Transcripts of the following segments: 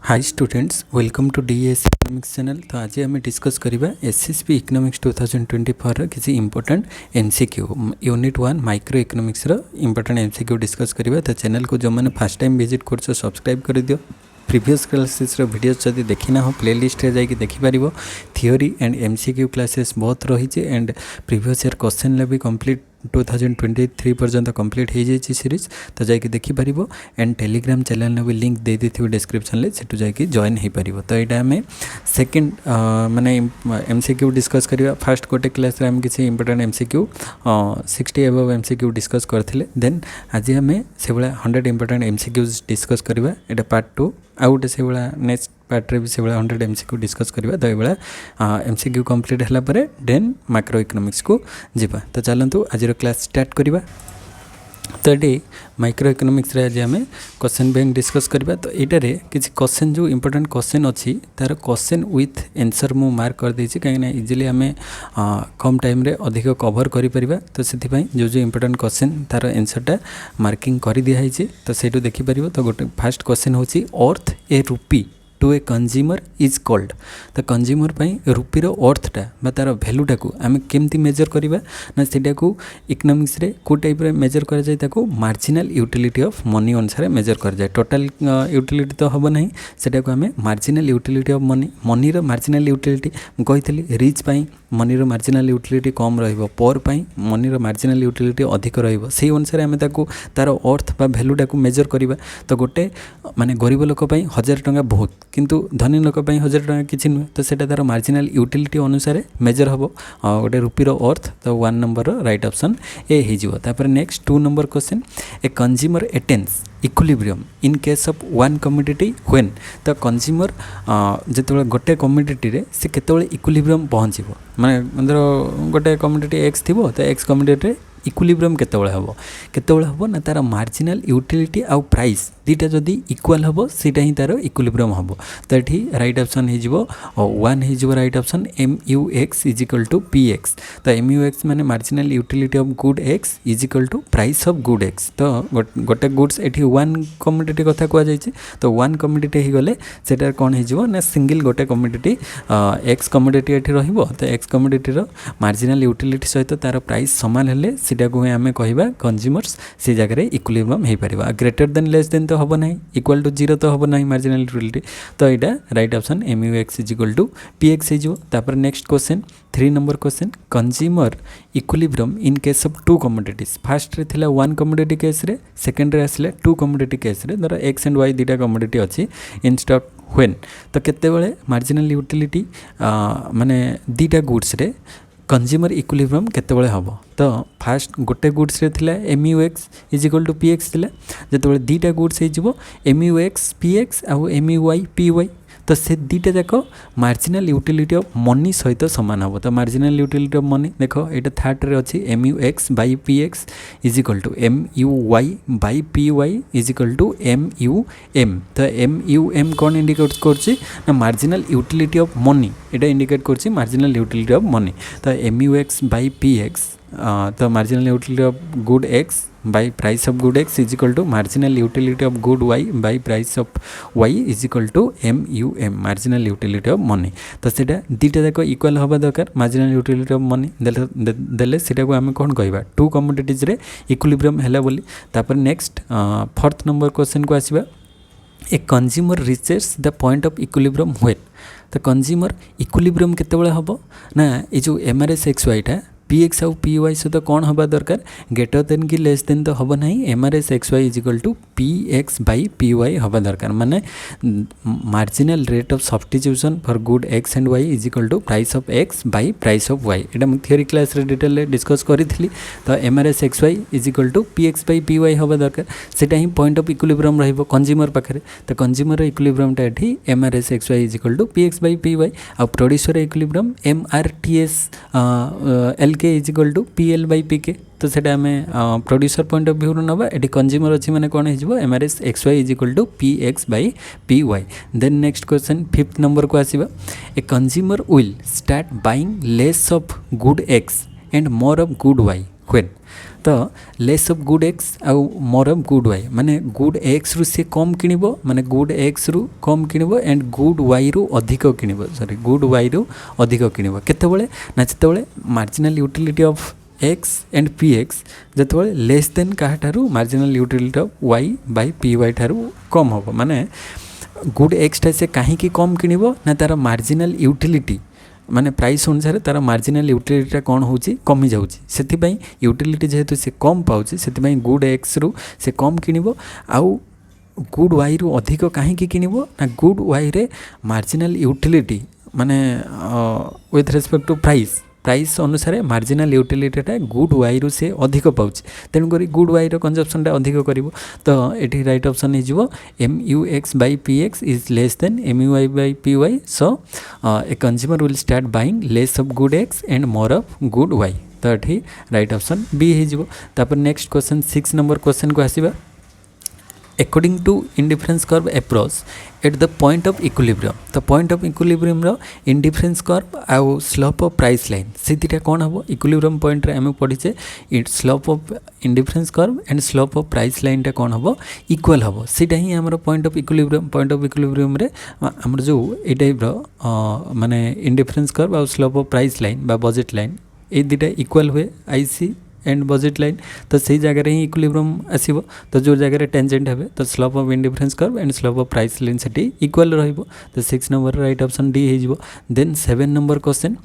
High students welcome to DS economics channel. तो आज आम डिस्कस करवा एसएसबी इकोनॉमिक्स 2024 किसी important MCQ unit 1 micro economics important MCQ discuss करवा। तो चैनल को जो मैंने फर्स्ट टाइम विजिट कर सब्सक्राइब कर दियो। प्रीवियस क्लासेस वीडियो जब देखना हो प्लेलिस्ट रे जाकि देखिपार। थियोरी एंड एमसीक्यू क्लासेस बहुत रही एंड प्रीवियस ईयर क्वेश्चन भी कंप्लीट 2023 पर्यंत कंप्लीट हो जाए सीरीज। तो जाकि देखिपार एंड टेलीग्राम चैनल भी लिंक दे दी डिस्क्रिप्शन में सेठू जाकि जॉइन हो पार। तो यहाँ आम सेकेंड माने एमसीक्यू डिस्कस करवा। फास्ट गोटे क्लास आम किसी important MCQ 60 above MCQ discuss करथिले। देन आज आम से 100 इंपोर्टेंट एमसीक्यूज डिस्कस करवा। एटा पार्ट 2 आउ गोटे से नेक्स्ट पार्ट्रे भी से 100 एमसीक्यू डिस्कस करवा। तो ये एमसीक्यू कंप्लीट है देन माइक्रो इकोनॉमिक्स को जीवा। तो चलतु आज क्लास स्टार्ट करवा। तो ये माइक्रो इकोनॉमिक्स आज आम क्वेश्चन बैंक डिस्कस करवा। तो ये किसी क्वेश्चन जो इंपोर्टेंट क्वेश्चन अच्छी तार क्वेश्चन विथ आंसर मु मार्क कर देछि कहीं इजिली आम कम टाइम रे अधिक कवर करि परिबा। तो से जो जो इंपोर्टेंट क्वेश्चन तार आंसरटा मार्किंग कर दिखाई। तो सेठू देखिपार। तो गोटे फास्ट क्वेश्चन होची अर्थ a rupee to a consumer is called. तो कंज्यूमर रूपीर अर्थटा तार भैल्यूटा को आम केमती मेजर करवा ना सेटा को इकोनॉमिक्स रे को टाइप रे मेजर कर जाए ताको मार्जिनल यूटिलिटी ऑफ मनी अनुसार मेजर कर जाए। टोटल यूटिलिटी तो हम ना सेटा को आम marginal utility of money Munir marginal utility कही रिच पाई मनीर मार्जिनल यूटिलिटी कम रहिबो पोर पाई मनीर मार्जिनल यूटिलिटी अधिक रहिबो से अनुसार आम ताको तार अर्थ बा भैल्यूटा को मेजर करवा। तो गोटे माने गरीब लोक पाई 1000 टंका बहुत किंतु धनी लोक पाई 1000 टंका किछि नुहे। तो सेटा तार मार्जिनल यूटिलिटी अनुसार मेजर हबो गोटे रूपीर अर्थ। तो 1 नंबर राइट ऑप्शन ए हिजिवो। तापर next 2 number question a consumer attains equilibrium in case of one commodity when. तो कंज्यूमर जो गोटे कमोडिटी रे से केतोले इक्विलिब्रियम पहुँचो माने मतलब गोटे कमोडिटी एक्स थी तो एक्स कमोडिटी इक्विलिब्रियम केतोले हम ना तार मार्जिनल यूटिलिटी आउ प्राइस दीटा जदि इक्वाल हम सीटा ही तार इक्विलिब्रियम हम। तो ये राइट ऑप्शन हो 1 हो right option MUX is equal to PX। तो MUX माने marginal utility of good X is equal to price of good X। तो गोटे गुड्स ये 1 कमोडिटी कथा कह जाए। तो 1 कमोडिटी हो गले सेटा कौन हो ना सिंगल गोटे कमोडिटी X कमोडिटी ये रहिबो। तो X कमोडिटी मार्जिनल यूटिलिटी सहित तार प्राइस सामान हेले सीटा को आम कह कंज्यूमर्स से जगह इक्विलिब्रियम हो पार। ग्रेटर देन लेस देन तो हम ना इक्वल टू 0 तो हम ना मार्जिनल यूटिलिटी। तो यहाँ right option MUX is equal to PX हो। Next question 3 number question consumer equilibrium in case of 2 commodities. First रे थिला 1 कमोडिटी केस रे सेकंड रे आसले 2 कमोडिटी केस रे धर X एंड Y दीटा कमोडिटी अच्छी इन स्टॉक व्हेन। तो केते बेले मार्जिनल यूटिलिटी माने दीटा गुड्स रे कंज्यूमर इक्विलिब्रियम केतेबेले हम। तो फास्ट गोटे गुड्स रे थिला MUX is equal to PX थिला जेतेबेले दीटा गुड्स हो MUX PX आउ MUY PY। तो से दीटा जाक मार्जिनल यूटिलिटी ऑफ मनी सहित सामान हम। तो मार्जिनल यूटिलिटी ऑफ मनी देख ये थर्ड रे अच्छी MUX by PX is equal to MUY by PY is equal to MUM। तो MUM कौन इंडिकेट कर मार्जिनल यूटिलिटी ऑफ मनी ये इंडिकेट कर मार्जिनल यूटिलिटी ऑफ मनी। तो MUX बाई PX तो marginal utility of good X by price of good X is equal to marginal utility of good Y by price of Y is equal to MUM marginal utility of money. तो सेटा दीटा जाक equal हवा दरकार marginal utility of money देले सेटा को आम कौन कहवा 2 कमोडिटीज रे इक्विलिब्रियम हैला बोली। तापर नेक्स्ट 4th नंबर क्वेश्चन को आसीबा a consumer reaches the point of equilibrium when. तो कंज्यूमर इक्विलिब्रियम केतेबेले हबो ना ये जो MRSXY टा PX आउ PY सहित कौन हवा दरकार ग्रेटर देन कि लेस देन तो हम ना MRSXY is equal to PX by PY हवा दरकार माने marginal rate of substitution for good X and Y is equal to price of X by price of Y। एटा मैं थियोरी क्लास रे डिटेल डिस्कस करी। तो MRSXY is equal to PX by PY हवा दरकार सेटा ही पॉइंट ऑफ इक्विलिब्रियम रहिबो कंज्यूमर पाखरे। तो कंज्यूमर इक्विलिब्रियम टा एठी MRSXY is equal to PX by PY आ producer equilibrium MRTS LK is equal to PL by PK। तो सेटा आम प्रोड्यूसर पॉइंट ऑफ व्यू ना ये कंज्यूमर अच्छी मैंने कौन हो MRSXY is equal to PX by PY। Then next question 5th number को आसीबा a consumer will start buying less of good X and more of good Y when. तो less of good X आउ more of good Y माने good X रु से कम किनिबो माने गुड एक्स रु कम किनिबो एंड गुड वाई रु अधिक किनिबो सॉरी गुड वाई रु अधिक किनिबो केतेबेले ना जेतेबेले marginal utility of X and P X जेतेबेले लेस देन काहाठारु marginal utility of Y by P Y ठारु कम होबो माने गुड एक्स टा से कहीं कम किनिबो ना तार मार्जिनल यूटिलिटी माने प्राइस अनुसार तार मार्जिनल यूटिलिटी कौन होची कमी जाउची सेति यूटिलिटी जेहेतु से कम पाउची सेति गुड एक्स रु से कम किनिबो आउ गुड वाई रु अधिक कहीं किनिबो ना गुड वाई रे मार्जिनल यूटिलिटी माने with respect to price price अनुसार मार्जिनल यूटिलिटीटा गुड वाई रु से अधिक पाउची तेणुक गुड वाई रो कंजप्शनटा अधिक करिवो तो एठी राइट ऑप्शन हो M U X by P X is less than M U Y by P Y so a consumer will start buying less of good X and more of good Y तो ये right option B हो next question 6 number question को आसीबा according to indifference curve approach at the point of equilibrium the point of equilibrium ro indifference curve au slope of price line सेतिटा कोन हबो equilibrium point रे हम पढिचे it slope of indifference curve and slope of price line टा कोन हबो equal हबो सेटा ही हमर point of equilibrium रे हमर जो ए टाइप रो माने indifference curve au slope of price line बा budget line ए दिटा इक्वल हुए आईसी एंड बजेट लाइन तो सही जगह ही इक्विलिब्रियम आसीबो तो जो जगह टेंजेंट हेबे तो slope of indifference curve and slope of price line सेटी इक्वल रहइबो तो 6 नंबर राइट ऑप्शन डी हेजिबो then 7 number question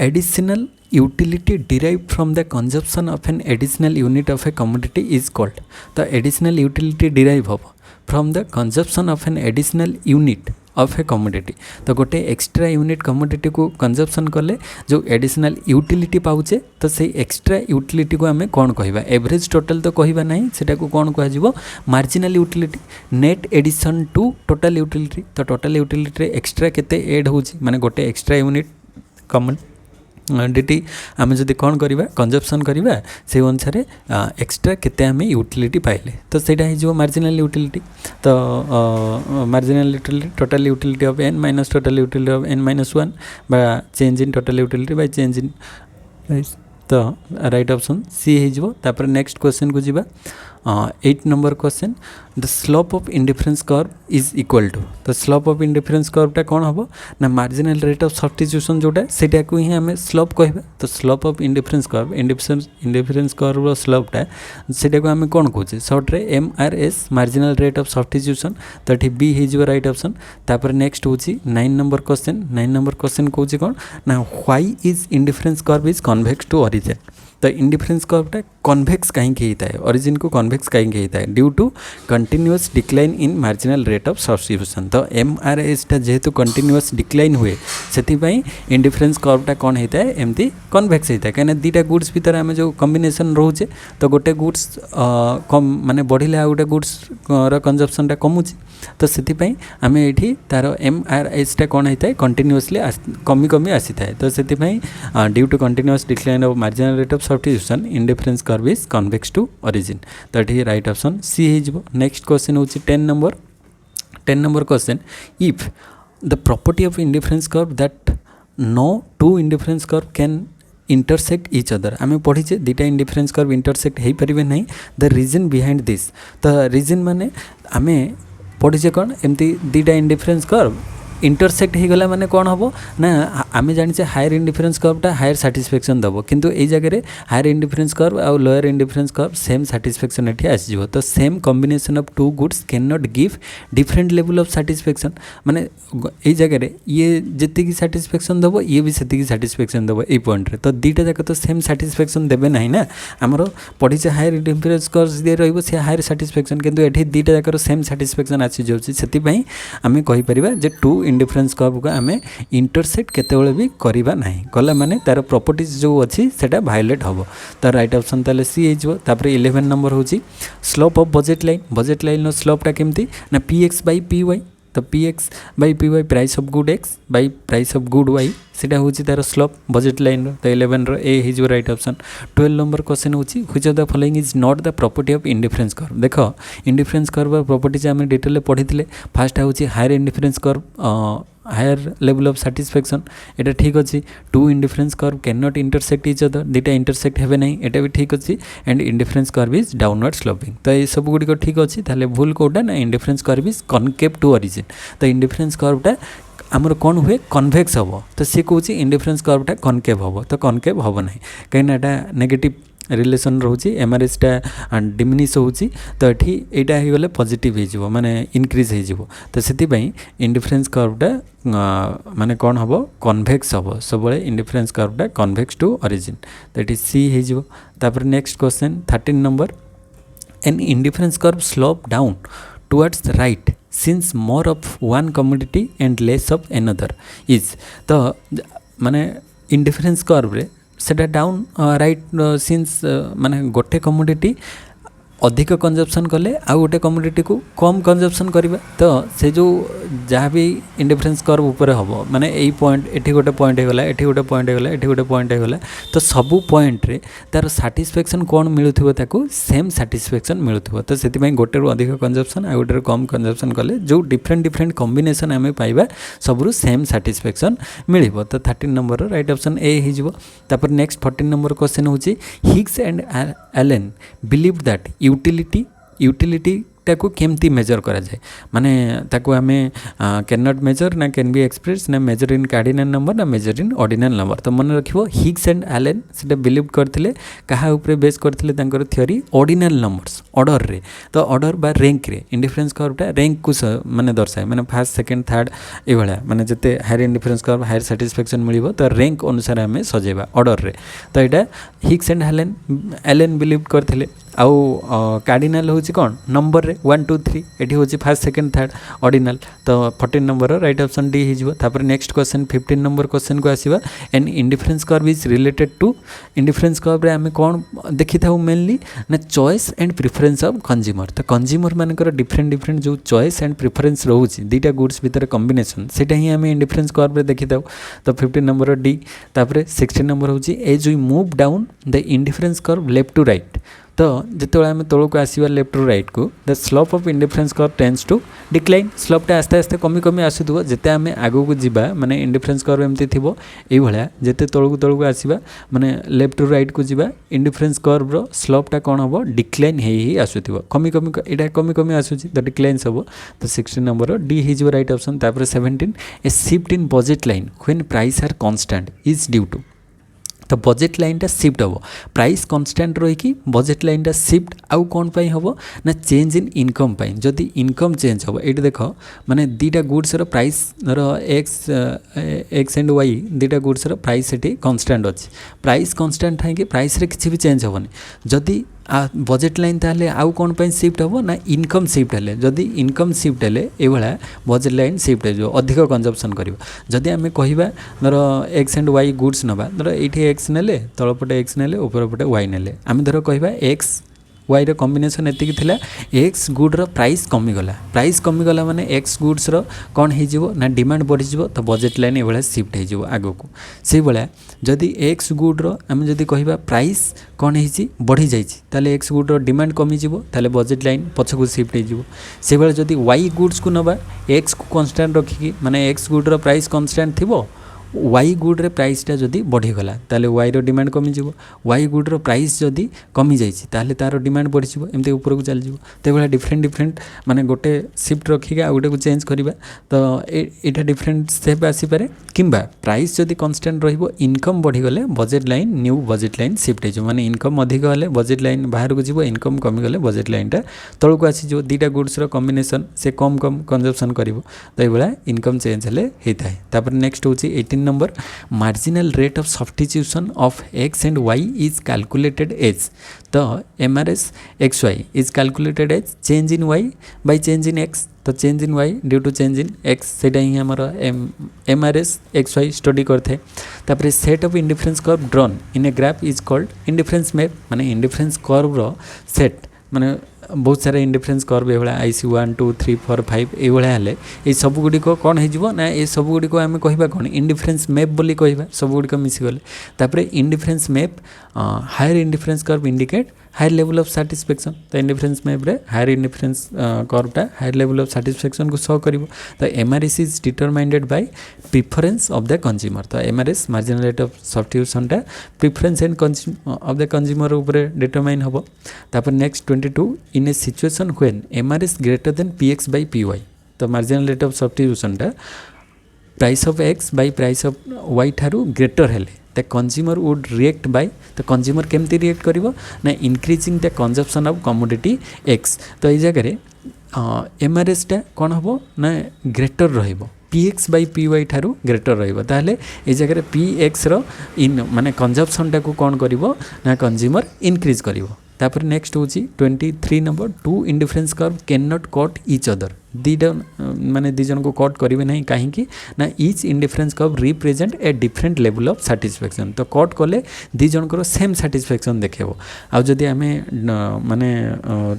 additional utility derived from the consumption of an additional unit of a commodity is called तो additional utility derive होबो from the consumption of an additional unit of a commodity तो गोटे extra unit commodity को consumption कले जो additional utility पाउचे तो से extra utility को आम कौन कहवा एवरेज टोटल तो कहवा ना सेटा को कौन कह marginal utility net addition to total utility तो टोटल यूटिलिटी एक्स्ट्रा केते ऐड होची माने गोटे एक्स्ट्रा यूनिट कमोडिटी आम जदि कौन करवा कंजप्शन करवा से अनुसार एक्स्ट्रा केते आम यूटिलिटी पाइले तो सेटा हो मार्जिनल यूटिलिटी तो marginal utility total utility of N minus टोटल यूटिलिटी ऑफ एन माइनस 1 बा change in total utility by change in price तो राइट ऑप्शन सी हो तापर नेक्स्ट क्वेश्चन को जीवा 8 number question the slope of indifference curve is equal to तो slope of indifference कर्वटा कौन हम ना मार्जिनल रेट ऑफ सब्स्टिट्यूशन जोटा सेटा को ही आम स्लोप कहबा तो स्लोप ऑफ इंडिफरेंस कर्व स्लोपटा सेटा को आम कौन कहूँ सर्ट रे MRS marginal rate of substitution तो ये बी हो राइट ऑप्शन तापर नेक्स्ट हूँ 9 नंबर क्वेश्चन कहूँ कौन ना why is indifference curve is convex to origin तो इंडिफरेंस कर्वटा कन्वेक्स कहीं होता है ओरिजिन को कन्वेक्स कहीं होता है due to continuous decline in marginal rate of substitution तो MRS टा जेहेतु कंटिन्यूअस डिक्लाइन हुए से इंडिफरेंस कर्वटा कौन होता है एमती कन्वेक्स होता है कहीं दुईटा गुड्स भितर आम जो कम्बिनेसन रोचे तो गोटे गुड्स कम माने बढ़िले आ गोटे गुड्स कंजप्शनटा कमुची तो से आम ये तार MRS टा कौन होता है कंटिन्यूअसली कमी कमी आसी था तो से due to continuous decline of marginal rate of substitution indifference curve is convex to origin तो ये राइट ऑप्शन सी हो नेक्स्ट क्वेश्चन हूँ 10 number question if the property of indifference curve that no two indifference curve can intersect each other आम पढ़ीचे दुईटा indifference curve intersect हो पारे ना द रीजन बिहाइंड दिस तो रीजन माने आम पढ़ीचे कौन एमती दुईटा इंडिफरेंस कर्व इंटरसेक्ट हो गला माने कौन हम ना आम जाने हायर इंडिफरेंस कर्वटा हायर साटिस्फैक्शन दब किंतु ए जगह हायर इंडिफरेंस कर्व आ lower indifference curve same satisfaction ये आसीज तो same combination of two goods can not give different level of satisfaction माने ए जगह ये जी साटिस्फैक्शन दब ये भी से साटिस्फैक्शन दब ये पॉइंट तो दुईटा जाक तो सेम साटिस्फैक्शन देवे ना ना आमर पढ़ीचे हायर इंडिफरेंस कर्व दिए रही से हायर साटिस्फैक्शन किंतु ये दुईटा जाकर सेम साटिस्फैक्शन आसी जाऊँगी से आम कहीपर जे टू इंडिफरेंस कर्व को आम इंटरसेक्ट केतेबेले भी करवा ना कला माने तार प्रॉपर्टीज जो अच्छी सेटा वायलेट हम तो राइट ऑप्शन ताले सी हो 11 नंबर हूँ स्लोप ऑफ बजेट लाइन स्लोपटा केमती ना PX बाई PY तो PX by PY price of good X by price of good Y सेटा हूँ तार स्लोप बजेट लाइन तो 11 ए हो राइट ऑप्शन 12 नंबर क्वेश्चन हूँ which of the following is not the property of indifference curve देख indifference curve properties आम detail पढ़ी first हूँ higher indifference curve higher level of satisfaction एटा ठीक अच्छी two indifference curve can not intersect each other दुटा intersect हेबे नहीं एटा भी ठीक अच्छी and indifference curve is downward sloping तो ये सब गुड़िक ठीक अच्छी ताले भूल कौटा ना indifference curve is concave to origin तो इंडिफरेंस कर्वटा आमर कौन हुए कन्वेक्स हम तो सी कौन इंडिफरेंस कर्वटा कनकेव हम तो कनकेव हम ना कहीं नेगेटिव रिलेसन रोचे एमआरएसटा डिमिनिश होची तो ये यहाँ गले पॉजिटिव हो माने इनक्रीज हो तो से इंडिफरेंस कर्वटा माने कौन हम कन्वेक्स हम सब इंडिफरेंस कर्वटा कन्वेक्स टू ओरिजिन तो ये सी हो next question 13 number an indifference curve slope down towards the right since more of one commodity and less of another is तो माने इंडिफरेंस कर्व रे सेटा डाउन राइट सिंस माने गोटे कम्युनिटी अधिक कंजप्शन कले आ गोटे कम्युनिटी को कम कंजप्शन करवा तो से जो जहाँ भी इंडिफरेंस कर्व ऊपर हम माने यही पॉइंट एठी गोटे पॉइंट होगला एठी गोटे पॉइंट होगला एठी गोटे पॉइंट होगला तो सबू पॉइंट रे तार सैटिस्फैक्शन कौन मिलुथिबो ताकू सेम सैटिस्फैक्शन मिलुथिबो तो सेति पई गोटे रु अधिक कंजप्शन आ गोटे कम कंजप्शन कले जो डिफरेंट डिफरेंट कॉम्बिनेशन आमे पाइबा सबरु सेम सैटिस्फैक्शन मिलिबो तो 13 नंबर राइट ऑप्शन ए हिजबो तापर नेक्स्ट 14 नंबर क्वेश्चन होची Hicks and Allen believe that utility को केमती मेजर करा जाए माने ताको आमे कैन नॉट मेजर ना कैन बी एक्सप्रेस ना मेजर इन कार्डिनल नंबर ना मेजर इन ऑर्डिनल नंबर तो मन रखिबो हिग्स एंड एलन सेटा बिलीव करथिले कहा ऊपर बेस करथिले तांकर थ्योरी ऑर्डिनल नंबर्स ऑर्डर रे तो ऑर्डर बा रैंक रे इंडिफरेंस कर्वटा रैंक को माने दर्शाए माने फर्स्ट सेकंड थर्ड ए भला माने जते higher indifference curve higher satisfaction मिलिबो तो रैंक अनुसार आमे सजेबा ऑर्डर रे तो एटा हिग्स एंड एलन बिलीव करथिले आउ कार्डिनल होची कोन नंबर रे 1 2 3 एठी होची फर्स्ट सेकंड थर्ड ऑर्डिनल तो 14 नंबर राइट ऑप्शन डी हिजबो तापर नेक्स्ट क्वेश्चन 15 नंबर क्वेश्चन को आसीबा an indifference curve is related to indifference curve रे हमें कोन देखि थाउ मेनली ना choice and preference of consumer तो कंज्यूमर मानकर डिफरेंट डिफरेंट जो चॉइस एंड प्रेफरेंस रहउची दीटा गुड्स भीतर कॉम्बिनेशन सेटा ही हमें इंडिफरेंस कर्व रे देखि थाउ तो 15 नंबर डी तापर 16 नंबर होची as we move down the indifference curve left to right तो जिते आम तौक आसवा लेफ्ट टू राइट को the slope of indifference curve tends to decline स्लोपटा आस्ते आस्ते कमी कमी आसुथबो जेते आम आगो को जीवा माने इंडिफरेंस कर्व एमती थिबो एई भलिया जेते तौक आसवा माने लेफ्ट टू राइट को जीवा इंडिफरेंस कर्व रो स्लोपटा कोन हबो डिक्लाइन हेई आसुथबो कमी कमी एटा कमी कमी आसुची द डिक्लाइन हबो तो 16 नंबर डी हिजबो राइट ऑप्शन तापर 17 a shift in budget line when price are constant is due to तो बजेट लाइनटा शिफ्ट हम प्राइस कन्स्टांट रही बजेट लाइनटा शिफ्ट आउ कौन पाई हम ना चेंज इन इनकम पाई जदि इनकम चेंज हम ये देख माने दीटा goods price X and Y दीटा गुड्स प्राइस ये कन्स्टांट अच्छी प्राइस कन्स्टांट है कि प्राइस रे किसी भी चेंज हेनी जदि बजेट लाइन ताले आउ कौन पाई शिफ्ट हम ना इनकम शिफ्ट हेले जदि इनकम शिफ्ट हेले ए भला बजेट लाइन शिफ्ट हो अधिक कंजप्शन करिवो जदि आमे कहिबा धर एक्स एंड वाई गुड्स नबा धर एठी एक्स नेले तळपटे एक्स नेले ऊपरपटे वाई नेले आमे धर कहिबा एक्स वाई रो कॉम्बिनेशन एतिक थिला एक्स गुड रो प्राइस कमिगला माने एक्स गुड्स रो कौन हो जिवो ना डिमांड बढ़ी जिवो तो बजेट लाइन ए भला शिफ्ट हो जिवो आगो को से भला जदि एक्स गुड रो आमे जदि कहिबा प्राइस कौन होइछि बढ़ी जाइछि ताले एक्स गुड रो डिमांड कमी जिवो ताले बजेट लाइन पछकु शिफ्ट हो जिवो से भला जदि वाई गुड्स को नबा एक्स को कांस्टेंट रखिकी माने एक्स गुड रो प्राइस कांस्टेंट थिबो वाई गुड रे प्राइसटा जदि बढ़ीगला ताले वाई रो डिमांड कमी जिवो वाई गुड रो प्राइस जदि कमी जाइछि ताले तारो डिमांड बढ़ी जिवो एमते ऊपर को चल जिवो ते भला डिफरेंट डिफरेंट माने गोटे शिफ्ट रखिके आ गोटे को चेंज करिबा तो एटा डिफरेंट स्टेप आसी पारे किंबा प्राइस जदि कांस्टेंट रहिबो इनकम बढ़ी गले budget line new budget line shift हो माने इनकम अधिक गले बजेट लाइन बाहर को जिवो इनकम कमी गले बजेट लाइनटा तळको आसी जिवो दीटा गुड्स रो कॉम्बिनेशन से कम कम कंजप्शन करिवो तो ए भला इनकम चेंज हेले हेताय तापर नेक्स्ट होची 18 number marginal rate of substitution of x and y is calculated as the MRS xy is calculated as change in y by change in x तो change in y due to change in x सेटा ही हमर MRS xy study करथे तापर set of indifference curve drawn in a graph is called indifference map माने indifference curve रो set माने बहुत सारा इंडिफरेंस कर्व ये IC 1 2 3 4 5 ये ये सब गुड़िक कौन हो ना ये सब गुड़िक आम कह कौन इंडिफरेंस मैप बोली कह सब गुड़िक मिसीगले तापर indifference map higher indifference curve indicate higher level of satisfaction तो इंडिफरेंस मैप रे हायर इंडिफरेंस कर्वटा हायर लेवल ऑफ सैटिस्फैक्शन को शो करिवो तो MRS is determined by preference of the consumer तो MRS marginal rate of substitution टा preference and of the consumer ऊपर determine होबो तापर next 22 in a situation when MRS greater than PX by PY तो marginal rate of substitution टा price of X by price of Y ठारू greater हेले the consumer would react by तो consumer केमती react करिवो ना increasing the consumption of commodity X तो ये जगह एमआरएस टा कौन हम ना ग्रेटर रहिबो पीएक्स बाय पीवाई ठारू ग्रेटर रहिबो ताहले ए जगह पीएक्स रो इन माने कंजम्पशन टा को कौन करिवो ना कंज्यूमर इंक्रीज करिवो तापर नेक्स्ट होची 23 number two indifference curve can not cut each other दीटा माने दी जन को कट करिवे नहीं कहीं ना each indifference curve represent a different level of satisfaction तो कट कले दी जन को सेम सैटिस्फैक्शन देखेबो आ जदी आमे माने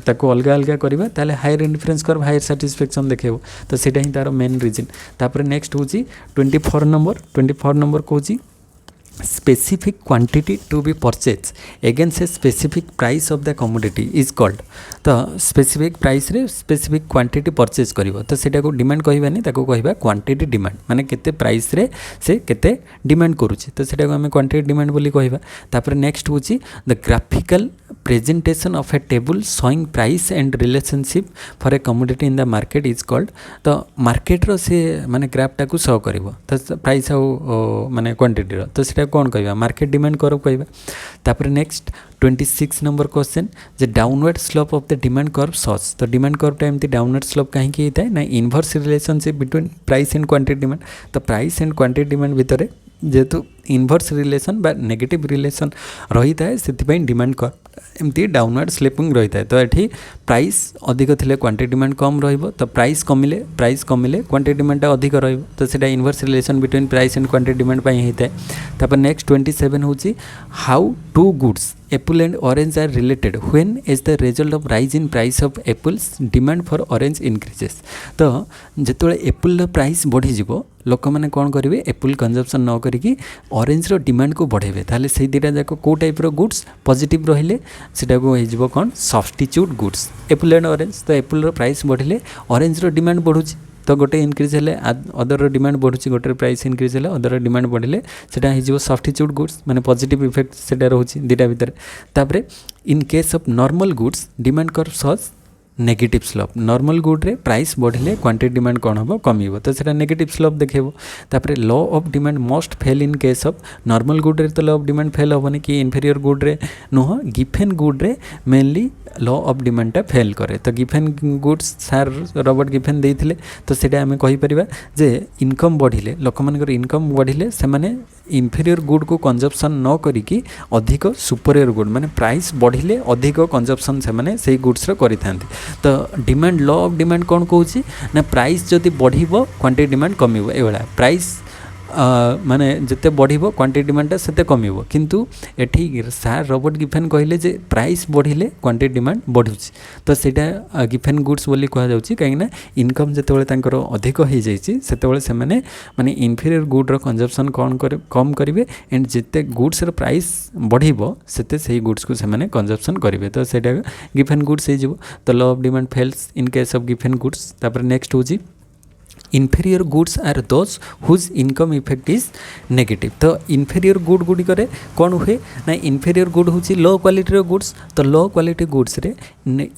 ताको अलगा अलगा करिबा ताले higher indifference curve higher satisfaction देखेबो तो सेटा ही तार मेन रीजन तापर नेक्स्ट होची 24 number Kochi specific quantity to be purchased against a specific price of the commodity is called तो specific price रे specific quantity purchase करिवो तो सेटा को डिमांड कहबानी ताको कहबा क्वांटिटी डिमांड माने केते प्राइस रे से केते डिमांड करूची तो सेटा को हमें क्वांटिटी डिमांड बोली कहबा तापर नेक्स्ट होची the graphical presentation of a table showing price and relationship for a commodity in the market is called तो मार्केट रो से माने ग्राफ टाको शो करिवो तो प्राइस आउ माने क्वांटिटी रो तो सेटा कोन कहबा मार्केट डिमांड कर्व कहबा तापर next 26 number question J downward slope of the demand curve shows तो डिमांड कर्व टा एमती डाउनवर्ड स्लोप काहे की होता है ना inverse relationship between price and quantity demand तो प्राइस एंड क्वांटिटी डिमांड भितर जेहेतु इनवर्स रिलेशन बा नेगेटिव रिलेशन रही था से डिमांड कर्व एमती डाउनवर्ड स्लिपिंग रही है तो ये प्राइस अधिक थिले क्वांटिटी डिमांड कम रहिबो तो प्राइस कमिले क्वांटिटी डिमांड अधिक रहिबो तो सेटा inverse relation between price and quantity demand पई होता है तापर नेक्स्ट 27 होची how two goods apple and orange are related when as the result of rise in price of apples demand for orange increases तो जेतोले एप्पल प्राइस बढ़ी जिवो लोक मैंने कौन करेंगे एप्पल कंजम्पशन न करिकी ऑरेंज रो डिमांड को बढ़ेबे ताले से दुटा जाक को टाइप रो गुड्स पॉजिटिव रहिले सेटा को हो कौन substitute goods apple and orange तो एप्पल रो प्राइस बढ़िले ऑरेंज रो डिमांड बढ़ुची तो गोटे इनक्रीज हेले अदर रो डिमांड बढ़ुची गोटे प्राइस इनक्रीज हेले अदर रो डिमांड बढ़िले सेटा हो सब्स्टिट्यूट गुड्स माने पॉजिटिव इफेक्ट सेटा रहउची दुटा भितर तापरे इन case of normal goods demand curve shows negative slope normal good रे प्राइस बढ़िले क्वांटिटी डिमांड कौन हम कमिबो तो सेटा नेगेटिव स्लोप देखेबो तापरे law of demand most fail in case of normal good रे तो लॉ ऑफ डिमांड फेल होबनी कि इन्फीरियर गुड रे नुह गिफेन गुड रे मेनली लॉ ऑफ डिमांड टा फेल करे तो Giffen goods sir Robert Giffen देइथिले तो सेटा हमें कहि परिबा जे इनकम बढ़िले लोक मानकर इनकम बढ़िले से माने इन्फीरियर गुड को कंजम्पशन न करिकी अधिक सुपीरियर गुड माने प्राइस बढ़िले अधिक कंजम्पशन से माने सेही गुड्स रो करिथांती तो डिमांड लॉ ऑफ डिमांड कौन कहूँ ना प्राइस जदि बढ़िबो क्वांटिटी डिमांड कमिबो ए भाया प्राइस माने जिते बढ़िबो क्वांटिटी डिमांड सेते कमिबो किंतु एठी सर रॉबर्ट गिफेन कहले जे प्राइस बढ़िले क्वांटिटी डिमांड बढ़ुची तो सेटा गिफेन गुड्स बोली कहा जाउची काहे ना इनकम जेतेबेले तांकर अधिक हो जाइची सेतेबेले से माने इन्फीरियर गुड रो कंजम्पशन कम करिवे एंड जिते गुड्स रो प्राइस बढ़िबो सेते सेही गुड्स को से माने कंजम्पशन करिवे तो सेटा गिफेन गुड्स हे जिवो तो law of demand fails in case of Giffen goods तापर नेक्स्ट होची inferior goods are those whose income effect is negative तो inferior good गुडी करे कौन हुए ना inferior good होची लो क्वालिटी रो गुड्स तो लो क्वालिटी गुड्स रे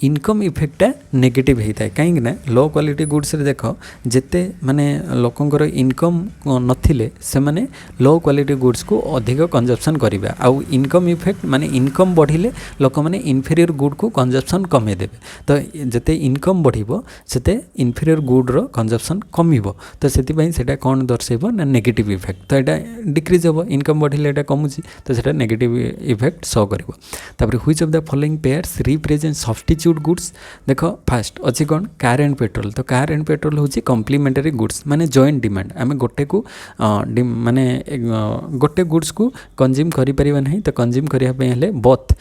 इनकम इफेक्टा नेगेटिव होता है कहीं ना लो क्वालिटी गुड्स रे देख जेते माने लोकंकर इनकम नथिले से माने लो क्वालिटी गुड्स को अधिक कंजम्पशन करिबा आउ इनकम इफेक्ट माने इनकम बढ़िले लोक माने inferior गुड को कंजम्पशन कमे देबे तो जेते इनकम बढ़िबो सेते inferior गुड रो कंजम्पशन कमिबो तो सेति सेटा कौन दर्शेबो ना नेगेटिव इफेक्ट तो एटा डिक्रीज हेबो इनकम बढ़िले एटा कमुची तो सेटा नेगेटिव इफेक्ट शो करिवो तापर which of the following pairs represent substitute goods देखो फास्ट अछि कोन कार एंड पेट्रोल तो कार एंड पेट्रोल होची कॉम्प्लीमेंटरी गुड्स माने जॉइंट डिमांड आमे गोटे को माने गोटे गुड्स को कंज्यूम करि परिबा नहीं तो कंज्यूम करिया पे हेले बोथ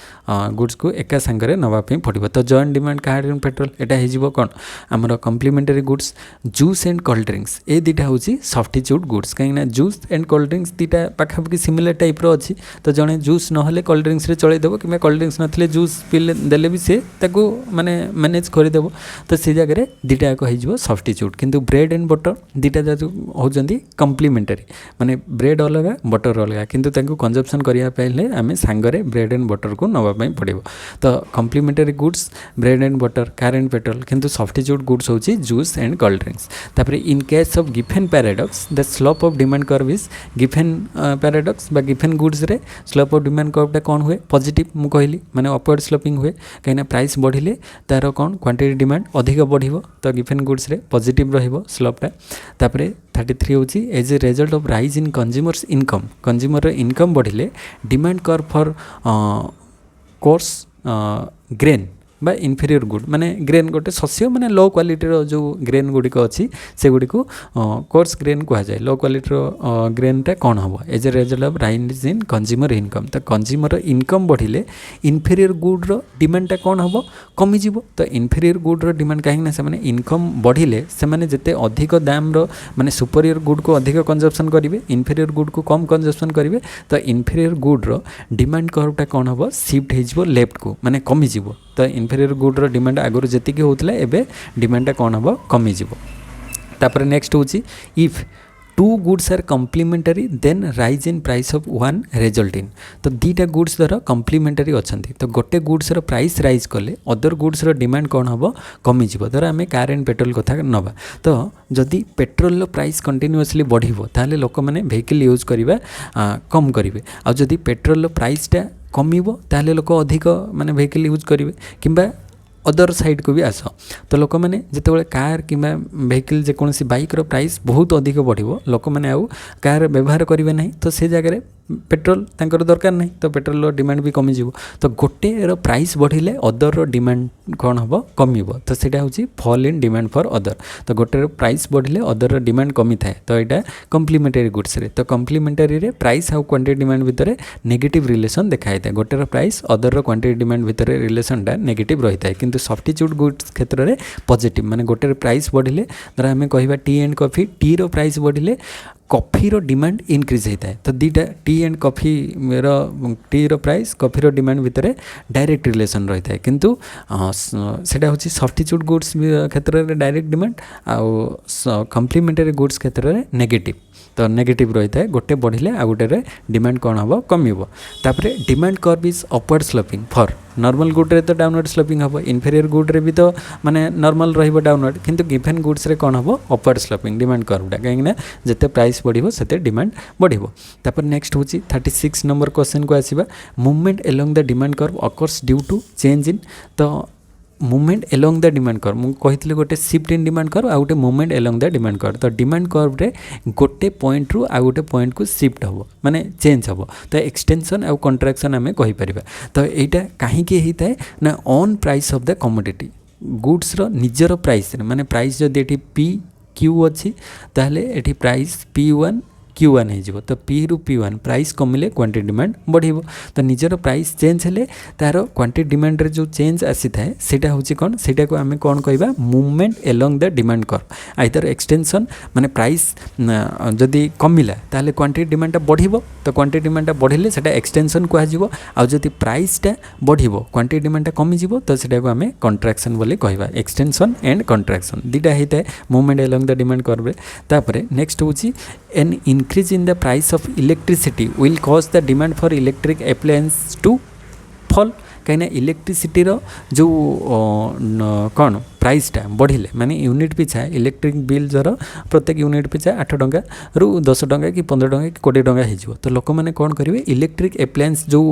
गुड्स को एका संगरे नवा पे पड़िबो तो joint demand car and petrol एटा हे जिवो कोन हमरो complementary goods juice and cold drinks ए दुटा हूँ सब्स्टिट्यूट गुड्स कहीं जूस एंड कोल्ड ड्रिंक्स दुटा पाखापाखि सिमिलर टाइप अच्छी तो जड़े जूस ना कोल्ड ड्रिंक्स चलईदेव कि कोल्ड ड्रिंक्स ना जूस पीले देले भी सी माने मैनेज करदेव तो से जगह दुटा एक हो सब्स्टिट्यूट किंतु ब्रेड एंड बटर दुटा होती कम्प्लीमेंटारी माने ब्रेड अलग बटर अलग किंतु कंजप्शन करने आम सांगरे ब्रेड एंड बटर को नापी पड़ो तो complementary goods bread and butter car and petrol किंतु सब्स्टिट्यूट गुड्स होची जूस एंड कोल्ड ड्रिंक्स तापर in case of Giffen paradox the slope of demand curve is Giffen paradox बा गिफेन गुड्स रे slope of demand कर्वटा कौन हुए positive मु कहली माने अपवर्ड स्लोपिंग हुए कहीं प्राइस बढ़िले तार कौन क्वांटिटी डिमांड अधिक बढ़िबो तो गिफेन गुड्स रे पॉजिटिव रहिबो स्लोपटा तापर 33 होची as a result of rise in consumers income consumer income बढ़िले demand curve for coarse grain बा इनफेरियर गुड माने ग्रेन गोटे शस्य माने लो क्वालिटीर जो ग्रेन गुड़िक अच्छी से गुड़ी को कोर्स ग्रेन कहुए लो क्वालिटीर ग्रेनटा कौन हम as a result of rise in consumer income तो कंज्यूमर इनकम बढ़िले इनफेरियर गुड्र डिमांडटा कौन हम कमिज तो इनफेरियर गुड्र डिमांड कहीं से इनकम बढ़िले से जिते अधिक दाम माने सुपरियर गुड को अधिक कंजप्शन करेंगे इनफेरियर गुड को कम कंजप्शन करेंगे तो इनफेरियर गुड्र डिमांड कर्वटा कौन हम शिफ्ट हो लेफ्ट को माने कमिज तो इनफेरियर गुड्र डिमांड आगुरी जी होता एवं डिमांडटा कौन हम कमिज तापर नेक्स्ट हूँ if two goods are complementary then rise in price of one result in तो दुटा गुड्स धर कम्प्लीमेंटारी अच्छा तो गोटे गुड्स प्राइस राइज कले अदर गुड्स डिमांड कौन हम कमिज धर आम कार एंड पेट्रोल कथा नवा तो जदि पेट्रोल प्राइस कंटिन्यूअसली बढ़िबो ताले लोक माने वेहिकल यूज करबा कम करेंगे आ जदि पेट्रोल प्राइसटा कमिबो ताले लोक अधिक माने वेहिकल यूज करेंगे किंबा अदर साइड को भी आस तो लोक मैंने जिते कार कि वेहिकल जेकोसी बाइक प्राइस बहुत अधिक बढ़ो लोक मैंने आउ कार व्यवहार करेंगे ना तो से जगह पेट्रोल तांकर दरकार नहीं तो पेट्रोल डिमांड भी कमिज तो गोटे प्राइस बढ़िले अदर डिमांड कौन हम कमिब तो सेटा हूँ fall in demand for other तो गोटे प्राइस बढ़िले अदर डिमांड कमी थाए तो यहाँ कम्प्लीमेंटारी गुड्स रे तो कम्प्लीमेंटारी रे प्राइस आउ क्वांटिटी डिमांड भितर नेगेटिव रिलेशन देखाई था गोटे प्राइस अदर क्वांटिटी डिमांड भितर रिलेशनटा नेगेटिव रही है किंतु सब्स्टिट्यूट गुड्स क्षेत्र में पॉजिटिव माने गोटे प्राइस बढ़िले धर आम कह टी एंड कॉफी टी रो प्राइस बढ़िले कॉफीर डिमांड इनक्रीज होता है तो दुटा टी एंड कॉफी टी रो प्राइस कॉफीर डिमांड भितर डायरेक्ट रिलेशन रही है किंतु सेटा हूँ सब्स्टिट्यूट गुड्स क्षेत्र में डायरेक्ट डिमांड आउ कम्प्लीमेंटारी गुड्स क्षेत्र में नेगेटिव तो नेगेटिव रही है गोटे बढ़िले आ गोटे डिमांड कौन हम कमिब तापर demand curve is upward sloping for normal गुड्रे तो डाउनवर्ड स्लोपिंग हम इनफेरियर गुड्रे भी तो माने नॉर्मल रहिबो डाउनवर्ड किंतु गिफेन गुड्स रे कौन हम अपवर्ड स्लोपिंग डिमांड कर्वटा कहीं जिते प्राइस बढ़िबो सेते डिमांड बढ़िबो तापर नेक्स्ट हूँ 36 नंबर क्वेश्चन को आसीबा movement along the demand curve occurs due to change in तो movement along the demand curve मुझे कही गोटे शिफ्ट इन डिमांड कर्व आ गोटे movement along the demand curve तो डिमांड कर्व रे गोटे पॉइंट रु आ गोटे पॉइंट को शिफ्ट हम माने चेंज हम तो एक्सटेंशन आउ कंट्राक्शन आम कहीपर तो यहाँ कहीं होता है ना own price of the commodity goods रो निजर प्राइस माने प्राइस जदि ये पी क्यू अच्छी ताहले एठी प्राइस P1 Q1 हो तो P रु P1 प्राइस कमिले क्वांटिटी डिमांड बढ़िबो तो निजर प्राइस चेंज हेले तार क्वांटिटी डिमांड रे जो चेंज आसी थाए सेटा होची कोन सेटा को आमे कोन कहबा movement along the demand curve either extension माने प्राइस जदि कमिला ताले क्वांटिटी डिमांड बढ़िबो तो क्वांटिटी डिमांड बढ़िले सेटा एक्सटेंशन को आजिबो आ जदि प्राइसटा बढ़िबो क्वांटिटी डिमांड कमी जिवो तो सेटा को आमे कंट्राक्शन बोली कहबा एक्सटेंशन एंड कंट्राक्शन दुटा हेता movement along the demand curve रे तापरे नेक्स्ट होची N increase in the price of electricity will cause the demand for electric appliance to fall कहीं इलेक्ट्रिसिटी जो कौन प्राइसटा बढ़िले माने यूनिट पिछा इलेक्ट्रिक बिल जर प्रत्येक यूनिट पिछा 8 टंका रु 10 टंका कि 15 टंका कि 20 टंका हो तो लोक मैंने कौन करेंगे इलेक्ट्रिक एप्लायंस जो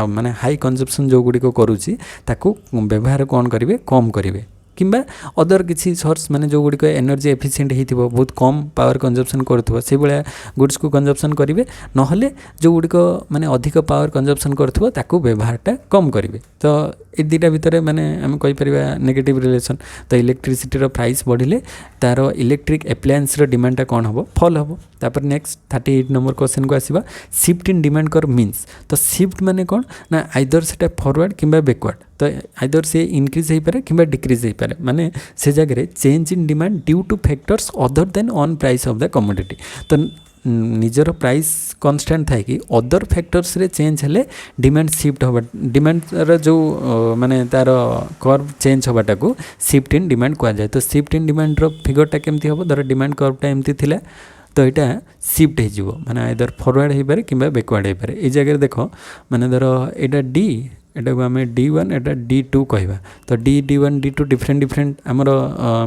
माने हाई कंजप्शन जो गुड़िक करुच्ची ताकू व्यवहार कौन करेंगे कम करेंगे किंबा अदर किसी सोर्स माने जो गुड़िक एनर्जी एफिशिएंट होइथिबो बहुत कम पावर कंजप्शन करथबो से भाया गुड्स को कंजप्शन करेंगे नहले जो गुड़िक माने अधिक पावर कंजप्शन करथबो ताकू व्यवहारटा कम करेंगे तो ये दुटा भितर माने आम कहीपर नेगेटिव रिलेशन तो इलेक्ट्रिसिटी प्राइस बढ़िले तार इलेक्ट्रिक एप्लायंस डिमांडटा कौन हम फॉल हम तापर नेक्स्ट 38 नंबर क्वेश्चन को आसीबा shift in demand curve means तो शिफ्ट माने कौन ना आइदर सेटा फॉरवर्ड किंबा बैकवर्ड तो आइदर से इनक्रीज हो पारे कि डिक्रीज हो पारे पारे माने से जगह change in demand due two factors other than own price of the commodity तो निजर प्राइस कन्स्टांट थाए कि अदर फैक्टर्स रे चेंज हेले डिमांड शिफ्ट होबा डिमांड जो माने तार कर्व चेंज होबाटा को शिफ्ट इन डिमांड कहा जाए तो शिफ्ट इन डिमांड रो फिगरटा केमती होबो धर डिमांड कर्वटा एमती थिला तो यहाँ शिफ्ट हो माने आइदर फरवर्ड हो पारे कि बैकवर्ड हो पारे ये जगह देख माने धर यहाँ डी एटा को आम D1 एटा D2 कहवा तो D1 D2 डिफरेंट आमर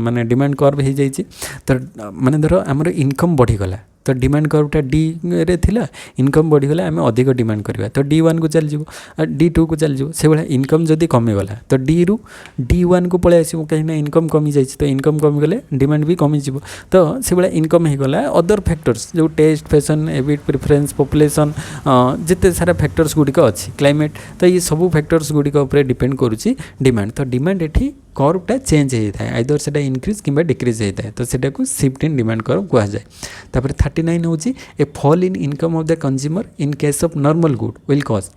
माने डिमांड कर्व हो जाइए तो माने धर आमर इनकम बढ़ीगला तो डिमांड कर्वटा डी रे थिला इनकम बढ़ीगला आम अधिक डिमांड करवा तो D1 को चल जाओ D2 को चल जाओ से भाई इनकम जदि कमीगला तो डी रु D1 को पलि आसो कहीं इनकम कमी जाइए तो इनकम कमीगले डिमांड भी कमीज तो से भाई इनकम होगला अदर फैक्टर्स जो taste fashion habit preference population जिते सारा फैक्टर्स गुड़िक अच्छी क्लाइमेट तो ये सब फैक्टर्स गुड़िक डिपेंड करुच्ची डिमांड तो डिमांड एठी कर्वटा चेंज होता है आइदर से इंक्रीज कि डिक्रीज होता है तो सेटा को शिफ्ट इन डिमांड कर्व कहा जाए तापर 39 हूँ a fall in income of the consumer in case of normal good will cause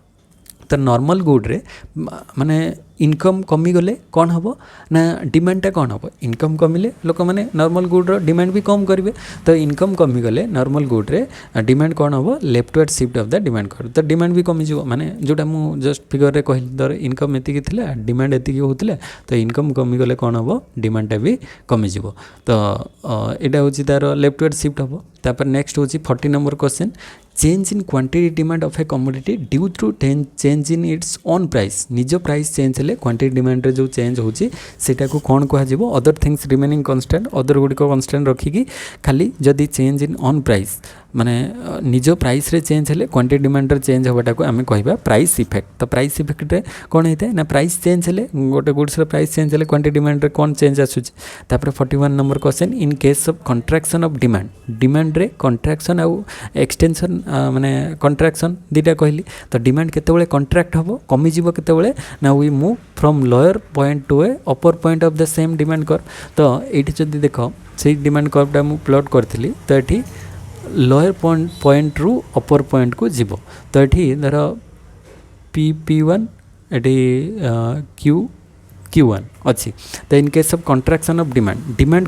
तो नॉर्मल गुड रे माने इनकम कमी गले कौन हम ना डिमांडटा कौन हम इनकम कमिले लोक मैंने नॉर्मल गुड रो डिमांड भी कम करेंगे तो इनकम कमी गले नॉर्मल गुड रे डिमांड कौन हम leftward shift of the demand कर तो डिमांड भी कमी जो माने जोटा मु जस्ट फिगर रे कहली दर इनकम एति थिला डिमांड एति होतिला तो इनकम कमी गले कौन हम डिमांडटा भी कमी जिवो तो एटा होची तार लेफ्टवर्ड शिफ्ट हम तापर नेक्स्ट होची 40 number question change in quantity demand of a commodity due to change in its own price निज प्राइस चेंज हेले क्वांटिटी डिमांड रे जो चेंज होची सेटा को कौन कहा जिवो other things remaining constant other गुडी को कांस्टेंट रखिकी खाली जदि चेंज इन ऑन प्राइस माने निज प्राइस रे चेंज हेले क्वांटिटी डिमांड रे चेंज होबाटा को आमे कहबा प्राइस इफेक्ट तो प्राइस इफेक्ट रे कोन हेते ना प्राइस चेंज हेले गोटे गुड्स रे प्राइस चेंज हेले क्वांटिटी डिमांड रे कोन चेंज आसुची तापर 41 number question in case of contraction of demand रे कंट्रैक्शन आ एक्सटेंशन माने कंट्रैक्शन दीटा कहली तो डिमांड केतेबेले कंट्रैक्ट हबो कमी जीवो केतेबेले ना we move from lower point to a upper point of the same demand curve तो एठी जदी देखो से डिमांड कर्वटा मु प्लॉट करथिली तो एठी लोअर पॉइंट रु अपर पॉइंट को जीवो तो एठी धर P1 एठी Q1 अच्छी तो in case of contraction of demand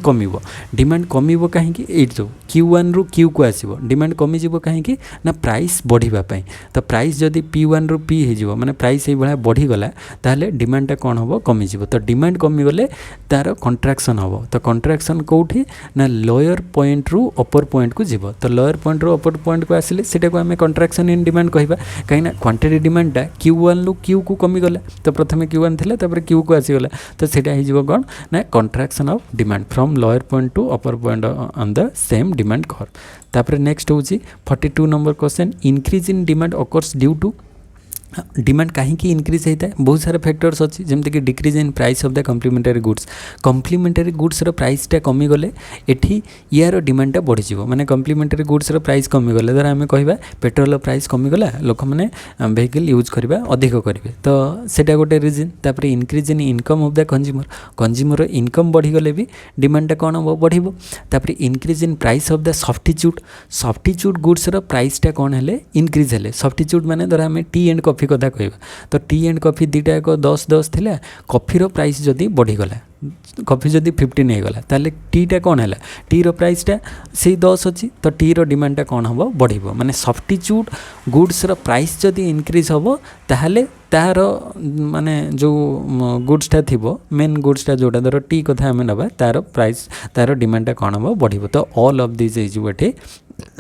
कमिबो कहीं एट जो Q1 रु Q को आसीबो डिमांड कमी जीवो कहीं ना प्राइस बढ़िबा पई तो प्राइस जदि P1 रु P हे जीवो माने प्राइस ए भला बढ़ी गला ताले डिमांडटा कोन होबो कमी जीवो तो डिमांड कमी गले तार कंट्रैक्शन होबो तो कंट्रैक्शन कोठी ना लोअर पॉइंट रु अपर पॉइंट को जीवो तो लोअर पॉइंट रु अपर पॉइंट को आसिले सेटा को हमें कंट्रैक्शन इन डिमांड कहबा कहीं क्वांटिटी डिमांडटा Q1 रु Q को कमी गला तो प्रथमे Q1 थिला तापर Q को आसी गला तो सेटा हो कौन ना contraction of demand from lower point to upper point on the same demand curve तापर नेक्स्ट होची 42 number question increase in demand occurs due to demand कहीं इनक्रीज होता है बहुत सारे फैक्टर्स अच्छी जमती कि decrease in price of the complementary goods प्राइसटा कमी गले एठी यार डिमांडटा बढ़ी माने कम्प्लीमेंटरी गुड्स प्राइस कमी गले धर आम कहवा पेट्रोल प्राइस कमीगला लोक मैंने वेहिकल यूज करवा अधिक करेंगे तो सेटा गोटे रिजन तापर increase in income of the consumer income बढ़ीगले भी डिमांडटा कौन हम बढ़ो तापर increase in price of the substitute goods प्राइसटा कौन है इंक्रीज हेले सब्स्टिट्यूट माने धर आम टी एंड कॉफी कथा कहवा तो टी एंड कॉफी दुटा एक 10 थिला कॉफीर प्राइस जदि बढ़ीगला कॉफी जदि 15 होगला ताले टीटा कौन है टी रो प्राइसटा से 10 अच्छी तो टी रो डिमांडटा कौन हम बढ़ो माने सब्स्टिट्यूट गुड्स प्राइस जदि इंक्रीज हम ताहले तार माने जो गुड्सटा थिबो मेन गुड्सटा जोटा धर टी कथा आम नबा तार प्राइस तार डिमांडटा कौन हम बढ़ो तो ऑल ऑफ दिस इज एटे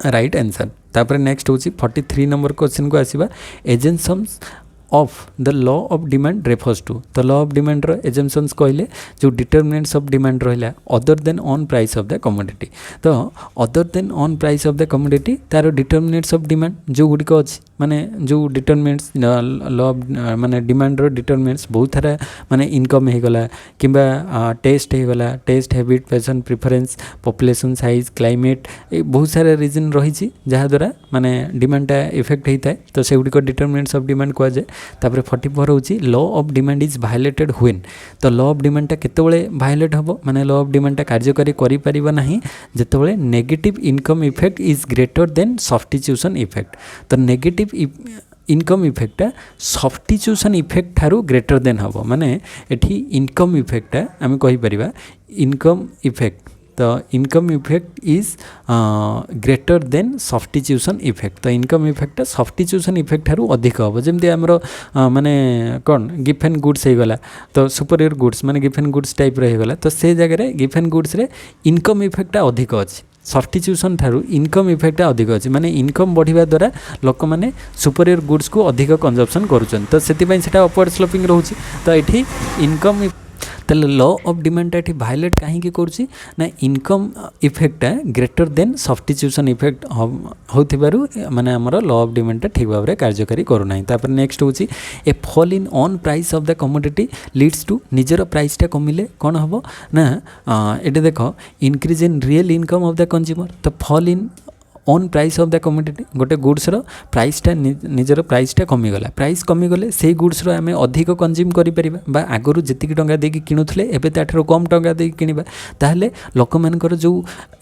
राइट आंसर तापर नेक्स्ट होची 43 नंबर क्वेश्चन को आसीबा exceptions of the law of demand refers to तो लॉ ऑफ डिमांड रो एजेंशन्स कहले जो डिटरमिनेंट्स ऑफ डिमांड रहिला other than own price of the commodity तो other than own price of the commodity तार determinants of demand जो गुडी को अछि माने जो डिटरमिनेंट्स लॉ माने डिमांड रो डिटरमिनेंट्स बहुत सारा माने इनकम हे गला किंबा टेस्ट हे गला taste habit fashion preference population size climate ए बहुत सारा रीजन रही छी जहा द्वारा माने डिमांडटा इफेक्ट हेता है तो से गुडी को डिटरमिनेंट्स ऑफ डिमांड को जाय तापर 44 होची law of demand is violated when तो लॉ ऑफ डिमांडटा केतेबेले वायलेट हबो माने लॉ ऑफ डिमांडटा कार्यकारी करि परिबा नाही जेतेबेले negative income effect is greater than substitution effect तो नेगेटिव इनकम इफेक्टा सब्स्टिट्यूशन इफेक्ट ठारू ग्रेटर देन हम माने एठी इनकम इफेक्टा आम कहीपर इनकम इफेक्ट तो income effect is greater than substitution effect तो इनकम इफेक्ट सब्स्टिट्यूशन इफेक्ट ठारू अधिक हम जमी आमर माने कौन गिफ्ट गुड्स हो गला तो सुपरियर गुड्स माने गिफ्ट गुड्स टाइप रहीगला तो से जगह गिफ्ट गुड्स रे इनकम इफेक्ट अधिक अच्छी सब्स्टिट्यूशन ठारू इनकम इफेक्ट अधिक अच्छी माने इनकम बढ़िया द्वारा लोक मैंने सुपरियर गुड्स को अधिक कंजप्शन करुँच तो से अपवर्ड स्लोपिंग रोचे तो ये इनकम ताले लॉ ऑफ डिमांड ये भायोलेट कहीं करुँची ना इनकम इफेक्टा ग्रेटर देन सब्स्टिट्यूशन इफेक्ट होथिबारु माने हमर लॉ ऑफ डिमांड ठीक भाव में कार्यकारी करूना तापर नेक्स्ट होची a fall in own price of the commodity leads to निजर प्राइसटा कमिले कौन हम ना ये देख increase in real income of the consumer तो fall in own price of the commodity गोटे गुड्सर प्राइसटा निजर प्राइसटा कमिगला प्राइस कमिगले से गुड्सर आम अधिक कंज्यूम करें आगुरी जी टंका देकी किणुले एवं ताठू कम टंका दे किणवा ताहले लोक मानकर जो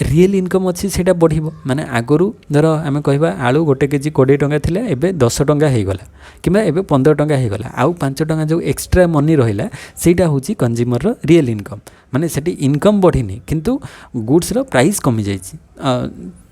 रियल इनकम अच्छी से बढ़ माने आगुरी धर आम कह आलू गोटे केजी 20 टंका थिला एबे 10 टंका होगला कि 15 टंका होगला आउ 5 टंका जो एक्सट्रा मनी रहा सेटा होची कंज्यूमर रियल इनकम माने सेठी इनकम बढ़िनी किंतु गुड्सर प्राइस कमी जाइए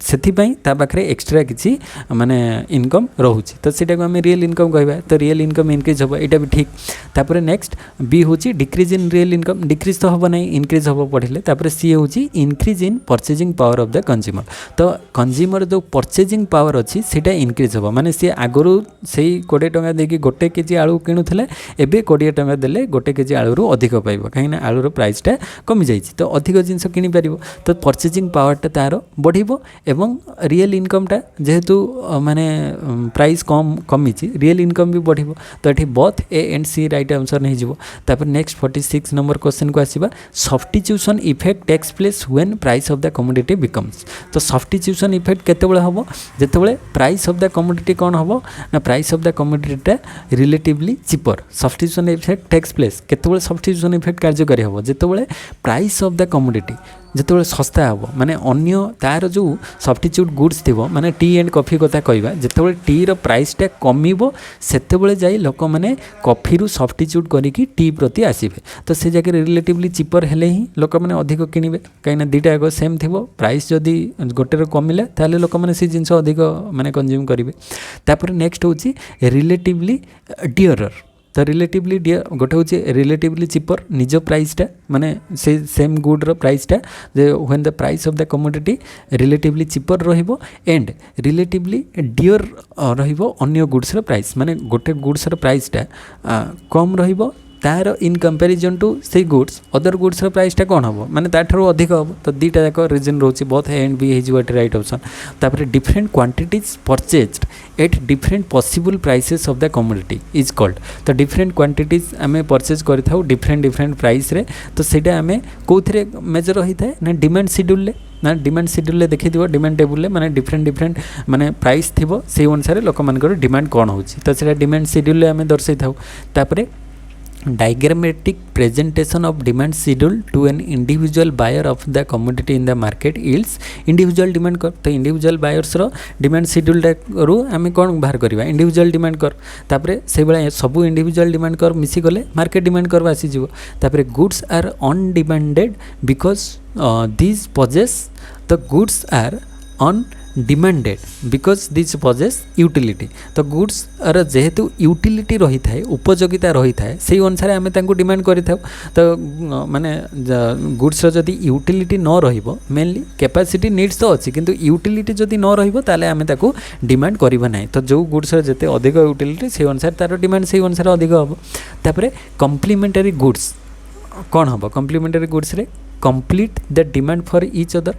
ସେଥିପାଇଁ ତା ପାଖରେ ଏକ୍ସଟ୍ରା କିଛି ମାନେ ଇନକମ୍ ରହୁଛି ତ ସେଇଟାକୁ ଆମେ ରିଏଲ୍ ଇନକମ୍ କହିବା ତ ରିଏଲ୍ ଇନକମ୍ ଇନକ୍ରିଜ୍ ହେବ ଏଇଟା ବି ଠିକ୍ ତାପରେ ନେକ୍ସଟ ବି ହେଉଛି decrease in real income decrease ତ ହେବ ନାହିଁ ଇନକ୍ରିଜ୍ ହେବ ପଢ଼ିଲେ ତାପରେ ସି ହେଉଛି increase in purchasing power of the consumer ତ କନଜ୍ୟୁମର ଯେଉଁ ପରଚେଜିଂ ପାୱାର ଅଛି ସେଇଟା ଇନକ୍ରିଜ୍ ହେବ ମାନେ ସିଏ ଆଗରୁ ସେଇ 20 ଟଙ୍କା ଦେଇକି ଗୋଟେ କେଜି ଆଳୁ କିଣୁଥିଲା ଏବେ 20 ଟଙ୍କା ଦେଲେ ଗୋଟେ କେଜି ଆଳୁରୁ ଅଧିକ ପାଇବ କାହିଁକିନା ଆଳୁର ପ୍ରାଇସ୍ଟା କମିଯାଇଛି ତ ଅଧିକ ଜିନିଷ କିଣିପାରିବ ତ ପରଚେଜିଂ ପାୱାରଟା ତା'ର ବଢ଼ିବ এবং রিয়েল ইনকমটা যেহেতু মানে প্রাইস কম কমিছি রিয়েল ইনকম भी बढ़ तो ये both A and C right answer नहीं जीवो तापर नेक्स्ट 46 नंबर क्वेश्चन को आसीबा substitution effect takes place when price of the commodity becomes तो सब्स्टिट्यूशन इफेक्ट केतेबेले हबो जेतेबेले प्राइस ऑफ द कमोडिटी कोन हबो ना प्राइस ऑफ द कमोडिटीटा relatively cheaper substitution effect takes place केतेबेले सब्स्टिट्यूशन इफेक्ट कार्यकारी हबो जेतेबेले प्राइस ऑफ द कमोडिटी जिते सस्ता हम माने अन्य तार जो सब्स्टिट्यूट गुड्स थी माने टी एंड कॉफी कथा कहवा जिते टी रो प्राइसटा कमिबो सेतेबेले जाई लोक माने कॉफी रु सब्स्टिट्यूट करिकी टी प्रति आसीबे तो से जगह रिलेटिवली चीपर हेले ही लोक माने अधिक किनिबे कहीं दुईटा आग सेम थी प्राइस जदि गोटे कमिला ताले लोक माने से जिनस अधिक माने कंज्यूम करेंगे तापर नेक्स्ट होची रिलेटिवली डियरर तो रिलेटिवली डियर गोटे हूँ रिलेटिवली चीपर निज प्राइसटा माने से सेम गुड्र प्राइसटा when the price of the commodity relatively cheaper रहिबो एंड रिलेटिवली डियर रहिबो अन्य गुड्सर प्राइस माने गोटे गुड्सर प्राइसटा कम रहिबो तार इन कंपेरिजन टू से गुड्स अदर गुड्सर प्राइसटा कौन हम माने ताठू अधिक हम तो दुईटा जाक रिजन रोचे बोथ ए एंड बी हो राइट ऑप्शन तापर different quantities purchased at different possible prices of the commodity is called तो डिफरेंट क्वांटिटीज आम परचेज कर डिफरेंट प्राइस रे तो सेटा आम कौन मेजर होता है ना डिमांड शेड्यूल ना डिमांड शेड्यूल देखी डिमांड टेबुल माने डिफरेंट माने प्राइस थी से अनुसार लोक मान डिमांड कौन हो तो सेटा डिमांड शेड्यूल आम दर्शाई था तापर diagrammatic presentation of demand schedule to an individual buyer of the commodity in the market yields individual demand कर तो individual buyers रो demand schedule रू आम कौन बाहर करवा individual demand कर तापरे से बेला सबू individual demand कर मिसी गले market demand कर आसी जीवो तापरे goods are undemanded because these possess the goods are on demanded because this possess utility तो गुड्स आर जेहेतु यूटिलिटी रही थाए उपयोगिता रही थाए से अनुसार आम डिमांड करि थाउ तो माने गुड्स जदि यूटिलिटी न रहिबो मेनली कैपेसिटी नीड्स तो अच्छी किंतु यूटिलिटी जदि न रहिबो ताले आम ताकू डिमांड करिबा नाही तो जो गुड्स जते अधिक यूटिलिटी से अनुसार तार डिमांड से अनुसार अधिक हम तापरे कम्प्लीमेंटरी गुड्स कौन हम कम्प्लीमेंटरी गुड्स रे complete the demand for each other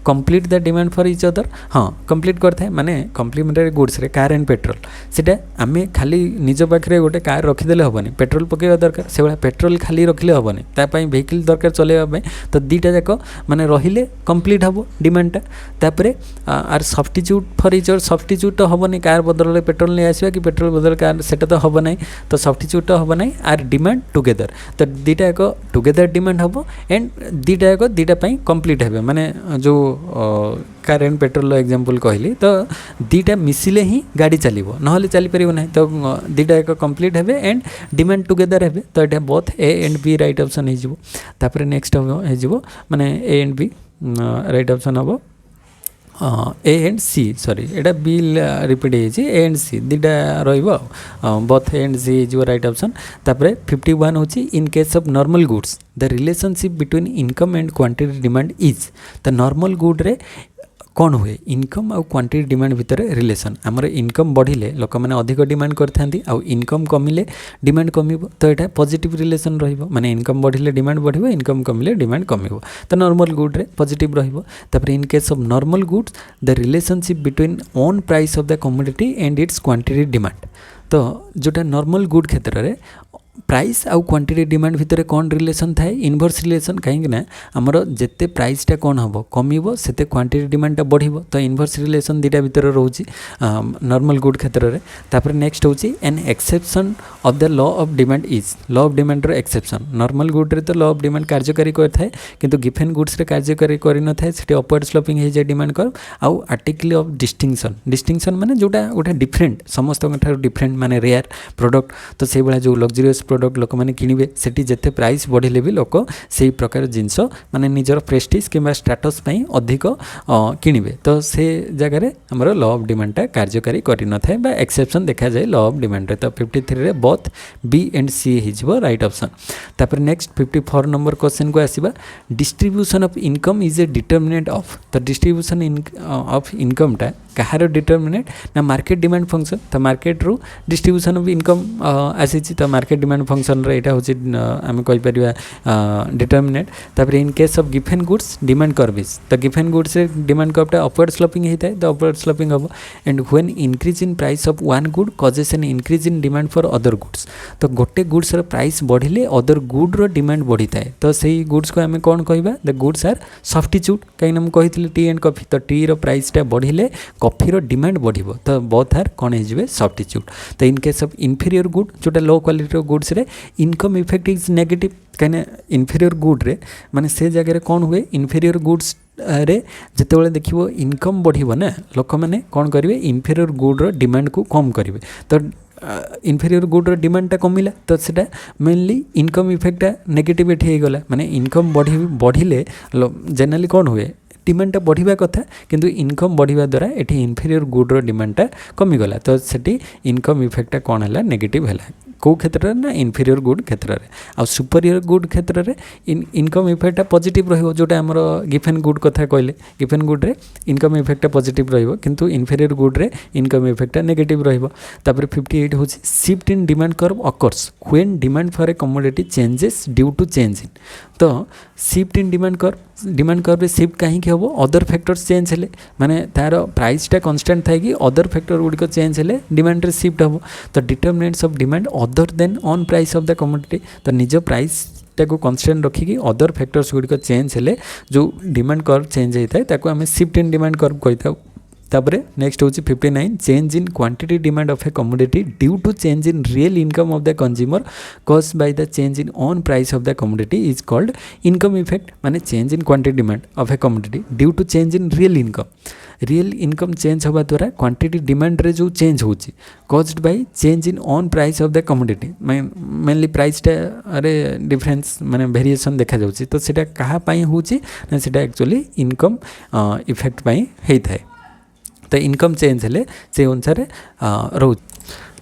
complete the demand for each other हाँ कंप्लीट करता है माने कम्प्लीमेंटरी गुड्स रे कार एंड पेट्रोल सेटा आम खाली निज पाखे गोटे कार रखीदे हेनी पेट्रोल पकेवा दरकार से भाई पेट्रोल खाली रखिले हेनी तापाई वेहिकल दरकार चलेवाई तो दुईटा जाक माने रहिले कंप्लीट हम डिमांडटा तापरे are substitute for each other substitute तो हेनी कार बदल पेट्रोल नहीं आसवा कि पेट्रोल बदल कार सेटा तो हम ना तो सब्स्टिट्यूट तो हम ना आर डिमांड टुगेदर तो दुईटा जाक टुगेदर डिमांड हम एंड दुईटा जाक दुईटा कंप्लीट हे माने जो कार एंड पेट्रोल एग्जांपल कहली तो दीटा मिसिले ही गाड़ी चलो ना चली पार ना तो दीटा एक कंप्लीट हे एंड डिमांड टुगेदर हे तो ये both A and B right option हो नेक्स्ट हो माने A and B right option हम ए एंड सी सॉरी एटा बी रिपीट हो ए एंड सी दीटा रोथ ए एंड सी हो राइट ऑप्शन 51 होची in case of normal goods the relationship between income and quantity demand is the normal good रे कौन हुए इनकम आउ क्वांटिटी डिमांड भितर रिलेशन आमर इनकम बढ़िले लोक मैंने अधिक डिमांड करथांती आउ इनकम कमिले डिमांड कमिबो तो यहाँ पॉजिटिव रिलेशन रहिबो माने इनकम बढ़िले डिमांड बढ़िबो इनकम कमिले डिमांड कमिबो तो नॉर्मल गुड रे पॉजिटिव रहिबो तापर in case of normal goods the relationship between own price of the commodity and it's quantity demand तो जोटा नॉर्मल गुड क्षेत्र में प्राइस आउ क्वांटिटी डिमांड भितर कौन रिलेशन थाए इनवर्स रिलेशन कहीं आमर जिते प्राइसटा कौन हम कमिबो सेते क्वांटिटी डिमांडटा बढ़िबो तो इनवर्स रिलेशन दीटा भितर रोची नॉर्मल गुड क्षेत्र में तापर नेक्स्ट होची an exception of the law of demand is law of demand रो एक्सेप्शन नॉर्मल गुड रे तो लॉ ऑफ डिमांड कार्यकारी करथाए किंतु गिफेन गुड्स रे कार्यकारी करि न थाए सेठी अपवर्ड स्लोपिंग हे जे डिमांड कर आउ आर्टिकल ऑफ डिस्टिंक्शन माने जोटा गोटे डिफरेंट समस्त डिफरेंट माने रेयर प्रोडक्ट तो से भाया जो लग्जरियस प्रोडक्ट लोक मैंने किणवे सेठी जेते प्राइस बढ़िले भी लोक से प्रकार जिनस माने निजर प्रेस्टिज किंबा स्टेटस पई अधिक किणवे तो से जगह हमर लॉ ऑफ डिमांडटा कार्यकारी करि न थाए बा एक्सेप्शन देखा जाए लॉ ऑफ डिमांड रे तो 53 रे बोथ बी एंड सी हिजबो राइट ऑप्शन तापर नेक्स्ट 54 नंबर क्वेश्चन को आसीबा distribution of income is a determinant of तो डिस्ट्रीब्यूशन ऑफ इनकम टा कहार डिटरमिनेंट ना मार्केट डिमांड फंक्शन तो मार्केट रू डिस्ट्रीब्यूशन ऑफ इनकम आसी तो मार्केट डिमांड फंक्शन रे एटा होची आम कहि परिबा डिटरमिनेंट तापर in case of Giffen goods demand curve is तो गिफेन गुड्स रे डिमांड कर्वटा अपवर्ड स्लोपिंग हेता तो अपवर्ड स्लोपिंग हम and when increase in price of one good causes N increase in demand for other goods तो गोटे goods रो price बढ़िले other good रो demand बढ़ी थाए तो सेही गुड्स को आमे कोन कहबा द गुड्स आर सब्स्टिट्यूट कहीं हम कहितले टी एंड कॉफी तो टी रो प्राइसटा बढ़िले कॉफी रो डिमांड बढ़िबो तो बोथ आर कोन हेजबे सब्स्टिट्यूट तो in case of inferior good जोटा लो क्वालिटी रो गुड्स रे इनकम इफेक्ट इज नेगेटिव कहीं इंफीरियर गुड रे माने से जगह कौन हुए इंफीरियर गुड्स रे जिते देखिए इनकम बढ़िबो ना लोक मैंने कौन करेंगे इंफीरियर गुड रो डिमांड को कम करेंगे तो इंफीरियर गुड रो डिमांडटा कमिला तो सेटा मेनली इनकम इफेक्टटा नेगेटिविटी हो गला माने इनकम बढ़िले जनरली कौन हुए डिमांडटा बढ़िया कथा किंतु इनकम बढ़िया द्वारा एटी इंफीरियर गुड रो डिमांडटा कमिगला तो सेटी इनकम इफेक्टटा कौन है नेगेटिव है कौ क्षेत्र ना इंफीरियर गुड क्षेत्र में आ सुपीरियर गुड क्षेत्र में इनकम इफेक्टटा पॉजिटिव रहिबो जोटा हमर गिफेन गुड कथा कहले गिफेन गुड रे इनकम इफेक्टटा पॉजिटिव रहिबो किंतु इंफीरियर गुड रे इनकम इफेक्टटा नेगेटिव रहिबो तापर 58 होची shift in demand curve occurs when demand for a commodity changes due to change in तो shift in demand curve shift कहीं हम अदर फैक्टर्स चेंज हेले माने तार प्राइसटा कांस्टेंट थाए कि अदर फैक्टर गुड़िक चेंज हेले डिमांड रे शिफ्ट हम तो determinants of demand other than own price of the commodity तो निज प्राइस को कांस्टेंट रखिकी अदर फैक्टर्स गुड़िक चेंज हेले जो डिमांड कर्व चेंज होता है ताको आम शिफ्ट इन डिमांड कर्व कही तापरे नेक्स्ट होची 59 change in quantity demand of a commodity due to change in real income of the consumer caused by the change in own price of the commodity is called income effect माने change in quantity demand of a commodity due to change in real income change होगा द्वारा quantity demand रे जो change होची caused by change in own price of the commodity mainly प्राइसटा अरे difference माने variation देखा जाउची तो सेटा कहा पई होची ना सेटा एक्चुअली इनकम इफेक्ट पई हेइ थाए तो इनकम चेंज हेले से अनुसार रो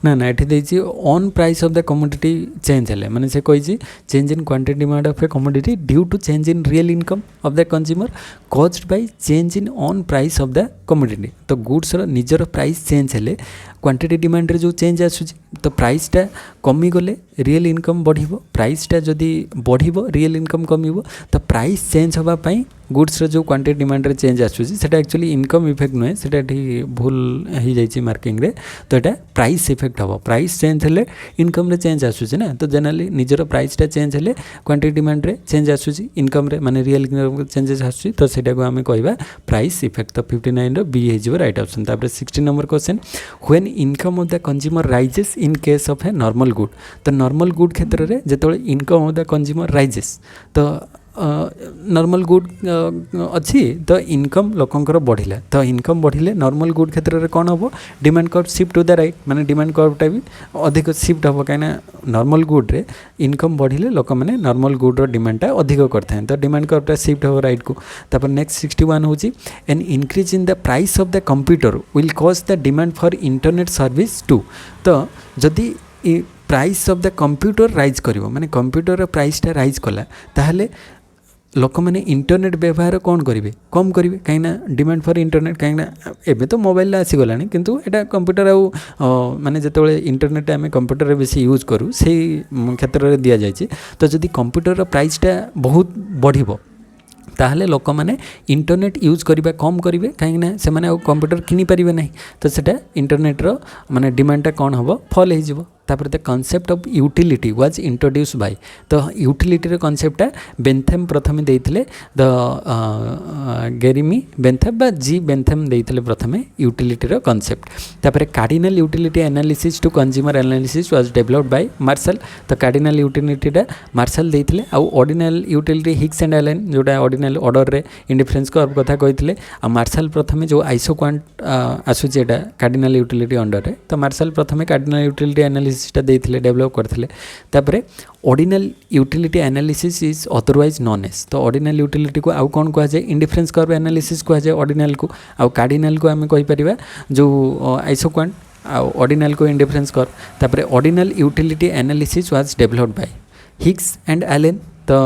ना ना ये own price of the commodity change हेले माने से कही change in quantity demand of a commodity due to change in real income of the consumer caused by change in own price of the commodity तो goods निजर price change हेले quantity demand रे जो change आसुची तो प्राइसटा कमी गले real income बढ़िबो प्राइसटा जदि बढ़िबो रियल इनकम कमिबो तो प्राइस चेंज होबा पई गुड्स रो जो क्वांटिटी डिमांड रे चेंज आसुची सेटा एक्चुअली इनकम इफेक्ट नुहे सेटा ठी भूल हो जाइछि मार्किंग रे तो एटा प्राइस इफेक्ट हबो प्राइस चेंज हेले इनकम रे चेंज आसुची ना तो जनरली निजर प्राइसटा चेंज हेले क्वांटिटी डिमांड रे चेंज आसुची इनकम रे माने रियल इनकम चेंजेस आसुची तो सेटा को आमे कहबा प्राइस इफेक्ट तो 59 रो बी हे जिवो राइट ऑप्शन तापर 60 number question when income of the consumer rises in case of a normal good तो नॉर्मल गुड क्षेत्र में जिते income of the consumer rises तो नॉर्मल गुड अच्छी तो इनकम लोकंकर बढ़िला तो इनकम बढ़िले नॉर्मल गुड क्षेत्र में कौन हम demand curve shift to the right माने डिमांड कर्वटा भी अधिक शिफ्ट हम कहीं नॉर्मल गुड रे इनकम बढ़िले लोक मैंने नॉर्मल गुड रो डिमांडटा अधिक करते तो डिमांड कर्वटा शिफ्ट हम राइट को तापर नेक्स्ट 61 होची an increase in the price of the computer will cause the demand for internet service to तो जदि price of the computer rise करिवो माने कंप्यूटर प्राइसटा राइज कला ताहले लोक मैंने इंटरनेट व्यवहार कौन करेंगे कम करेंगे कहीं डिमांड फॉर इंटरनेट कहीं एवं तो मोबाइल आसीगला किंतु एटा कंप्यूटर माने जिते इंटरनेट आम कंप्यूटर बेसी यूज करूँ से क्षेत्र में दि जाए तो जदि कंप्यूटर प्राइसटा बहुत बढ़िबो ताहले लोक मैंने इंटरनेट यूज करवा कम करेंगे कहीं से कंप्यूटर किनी पारे ना तो सेटा इंटरनेट्र माने डिमांडटा कौन हम फल हो तापर the concept of utility was introduce by तो यूटिलिटी कॉन्सेप्टा बेंथम प्रथम देइथिले द गेरिमी बेंथम बा जी बेंथम देइथिले प्रथम यूटिलिटी कॉन्सेप्ट तापर cardinal utility analysis to consumer analysis was developed by Marshall तो कार्डिनल यूटिलिटीटा मार्शल देइथिले आ ordinal utility Hicks and Allen जोटा ऑर्डिनल ऑर्डर रे इंडिफरेंस कर्व कथा कहिथिले आ मार्शल प्रथम जो आइसो क्वांट आसुची एटा कार्डिनल यूटिलिटी अंडर रे तो मार्शल प्रथम कार्डिनल यूटिलिटी एनालिसिस देते डेवलप करते ordinal utility analysis is otherwise known as तो ऑर्डिनल यूटिलिटी को आउ कौन कहुए इंडिफरेंस कर्व एनालिसिस कहुए ऑर्डिनल को आउ कार्डिनल को आम कहीपर जो आइसो क्वांट आउ ऑर्डिनल को इंडिफरेंस कर्व तापर ordinal utility analysis was developed by Hicks and Allen तो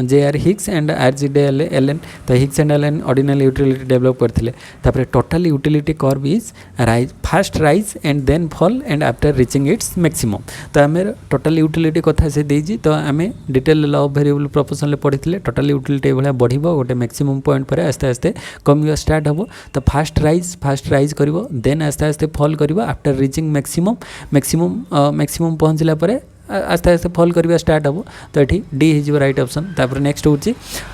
J R. Hicks and R.G. Allen तो Hicks and Allen ordinal utility develop करते total utility curve is rise first rise and then fall and after reaching its maximum तो आम total utility कथा से देजी तो आम detail law of variable proportional पढ़ी टोटल यूटिलिटी भाया बढ़ गोटे मैक्सिमम पॉइंट पर आस्ते आस्ते कम स्टार्ट हम तो फास्ट राइज कर देन आस्ते आस्ते फॉल कर आफ्टर रिचिंग मैक्सिमम पहुँचला आस्ते आस्ते फॉल करवा स्टार्ट हम तो ये डी हो राइट ऑप्शन तापर नेक्स्ट हूँ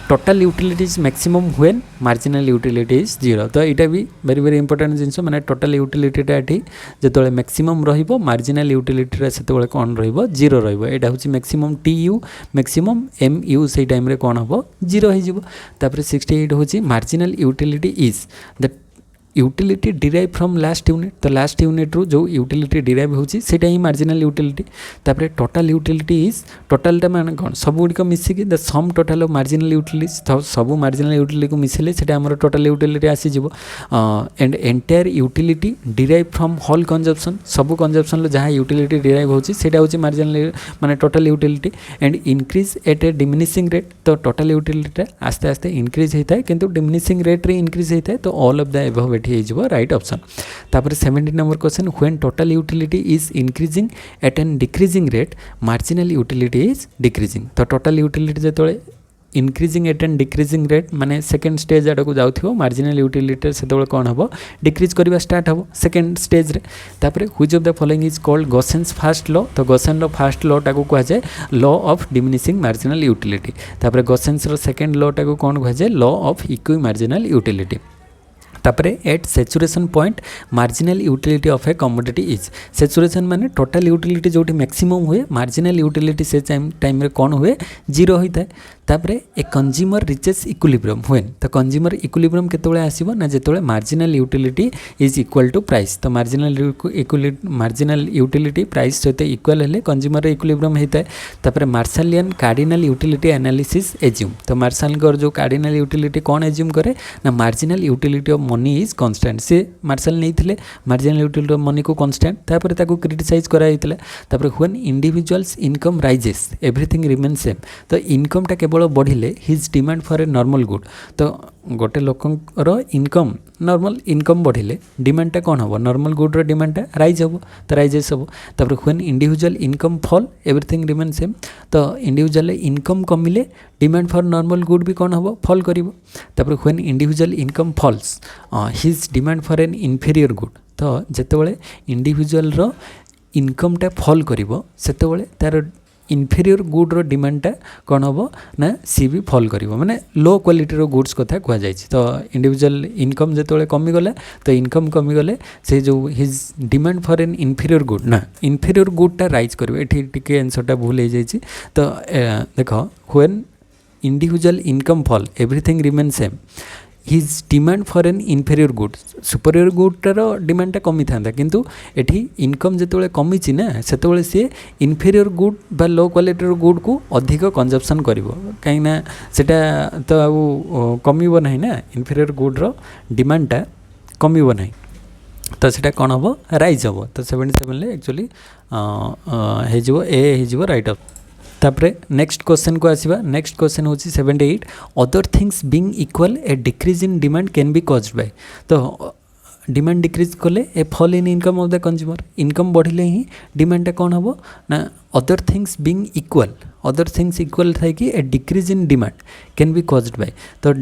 total utilities maximum when marginal utility is zero तो यहाँ भी वेरी वेरी इंपोर्टेंट जिनस मैंने टोटल यूटिलिटीटा ये जो मैक्सिमम मार्जिनल यूटिलिटी से कौन जीरो रहा हूँ मैक्सिमम TU मैक्सिमम MU से टाइम रे कौन हम जीरो हो 68 हूँ marginal utility is the utility derive from last unit तो लास्ट यूनिट रू जो यूटिलिटी डिराइव होची सेटा ही मार्जिनल यूटिलिटी तापर टोटल यूटिलिटी इज टोटलटा माने कौन सब गुड़िक मिसिकी the sum total of marginal utility सब मार्जिनल यूटिलिटी को मिसले सेटा हमर टोटल यूटिलिटी आसी जिवो and entire utility derive from whole consumption सब कंजप्शन जहाँ यूटिलिटी डिराइव होची सेटा होची मार्जिनल माने total utility and increase at A diminishing rate तो टोटल यूटिलिटी आस्ते आस्ते इंक्रीज होता है किंतु डिमिनिशिंग रेट रे इंक्रीज होता है तो all of the above right option तापर 70 number question when total utility is increasing at an decreasing rate marginal utility is decreasing तो टोटल यूटिलिटी जो increasing at and decreasing rate माने second stage आड़ को जाऊँ मार्जिनल यूटिलिटी से कौन हम डिक्रीज करवा स्टार्ट हम सेकेंड स्टेज रे तापर which of the following is called Gossen's first law तो गॉसेन फर्स्ट लॉ टाको कहुए law of diminishing marginal utility तापर गॉसेन्स सेकेंड लॉ टाको कौन कहुए law of equimarginal utility तापर at saturation point marginal utility of a commodity is saturation माने total utility जो मैक्सिमम हुए मार्जिनल यूटिलिटी से टाइम रे कौन हुए जीरो होता है तापर a consumer reaches equilibrium when तो कंज्यूमर इक्विलिब्रियम केतोले आसीबो ना जेतोले marginal utility is equal to price तो मार्जिनल यूटिलिटी प्राइस सहित इक्वल हेले कंज्यूमर इक्विलिब्रियम होता है तापर Marshallian cardinal utility analysis assume तो मार्शल जो कार्डिनल यूटिलिटी कौन एज्यूम करे ना marginal utility of money is constant से मार्शल नहीं मार्जिनल यूटिलिटी ऑफ मनी को कांस्टेंट तापर ताको क्रिटिसाइज कराइतला तापर when individuals income rises everything remain same तो इनकमटा केवल बढ़िले his demand for a normal good तो गोटे लोकर इनकम नॉर्मल इनकम बढ़िले डिमांडटा कौन हम नॉर्मल गुड्र डिमांडटा राइज हम तो राइजेस हम तापर when individual income fall everything remain same तो इंडिविजुअल इनकम कमिले डिमांड फॉर नॉर्मल गुड भी कौन हम फॉल करिवो तापर when individual income falls his demand for an inferior good तो जेतेबेले इंडिविजुअल रो इनकमटा फॉल करिवो सेतेबेले तार इनफेरियर गुड्र डिमांडटा कौन हम ना सी भी फॉल कर माने लो क्वालिटीर गुड्स कथा कहुई तो इंडिविजुअल इनकम जो कमिगला तो इनकम कमिगले से जो his demand for an inferior good ना इनफेरियर गुडटा राइज कर आंसरटा भूल हो जाए तो देख when individual income fall, everything remains same. His demand for an inferior good, superior good row demand कमी था किंतु एठी इनकम जो कमी ना से सी इनफेरियर गुड बा लो क्वालिटी गुड को अधिक कंजप्शन कर कहीं सेटा तो आउ कमिब ना ना इनफेरियर गुड रो डिमांडटा कमिब ना तो सेटा कौन हम राइज हम तो 77 एक्चुअली हो राइट ऑफ तापरे नेक्स्ट क्वेश्चन को आसीबा नेक्स्ट क्वेश्चन होची 78 other things being equal a decrease in demand can be caused by तो डिमांड डिक्रीज कले a fall in income of the consumer income बढ़िले ही डिमांड कौन हम ना other things being equal other things equal थाई कि a decrease in demand can be caused by तो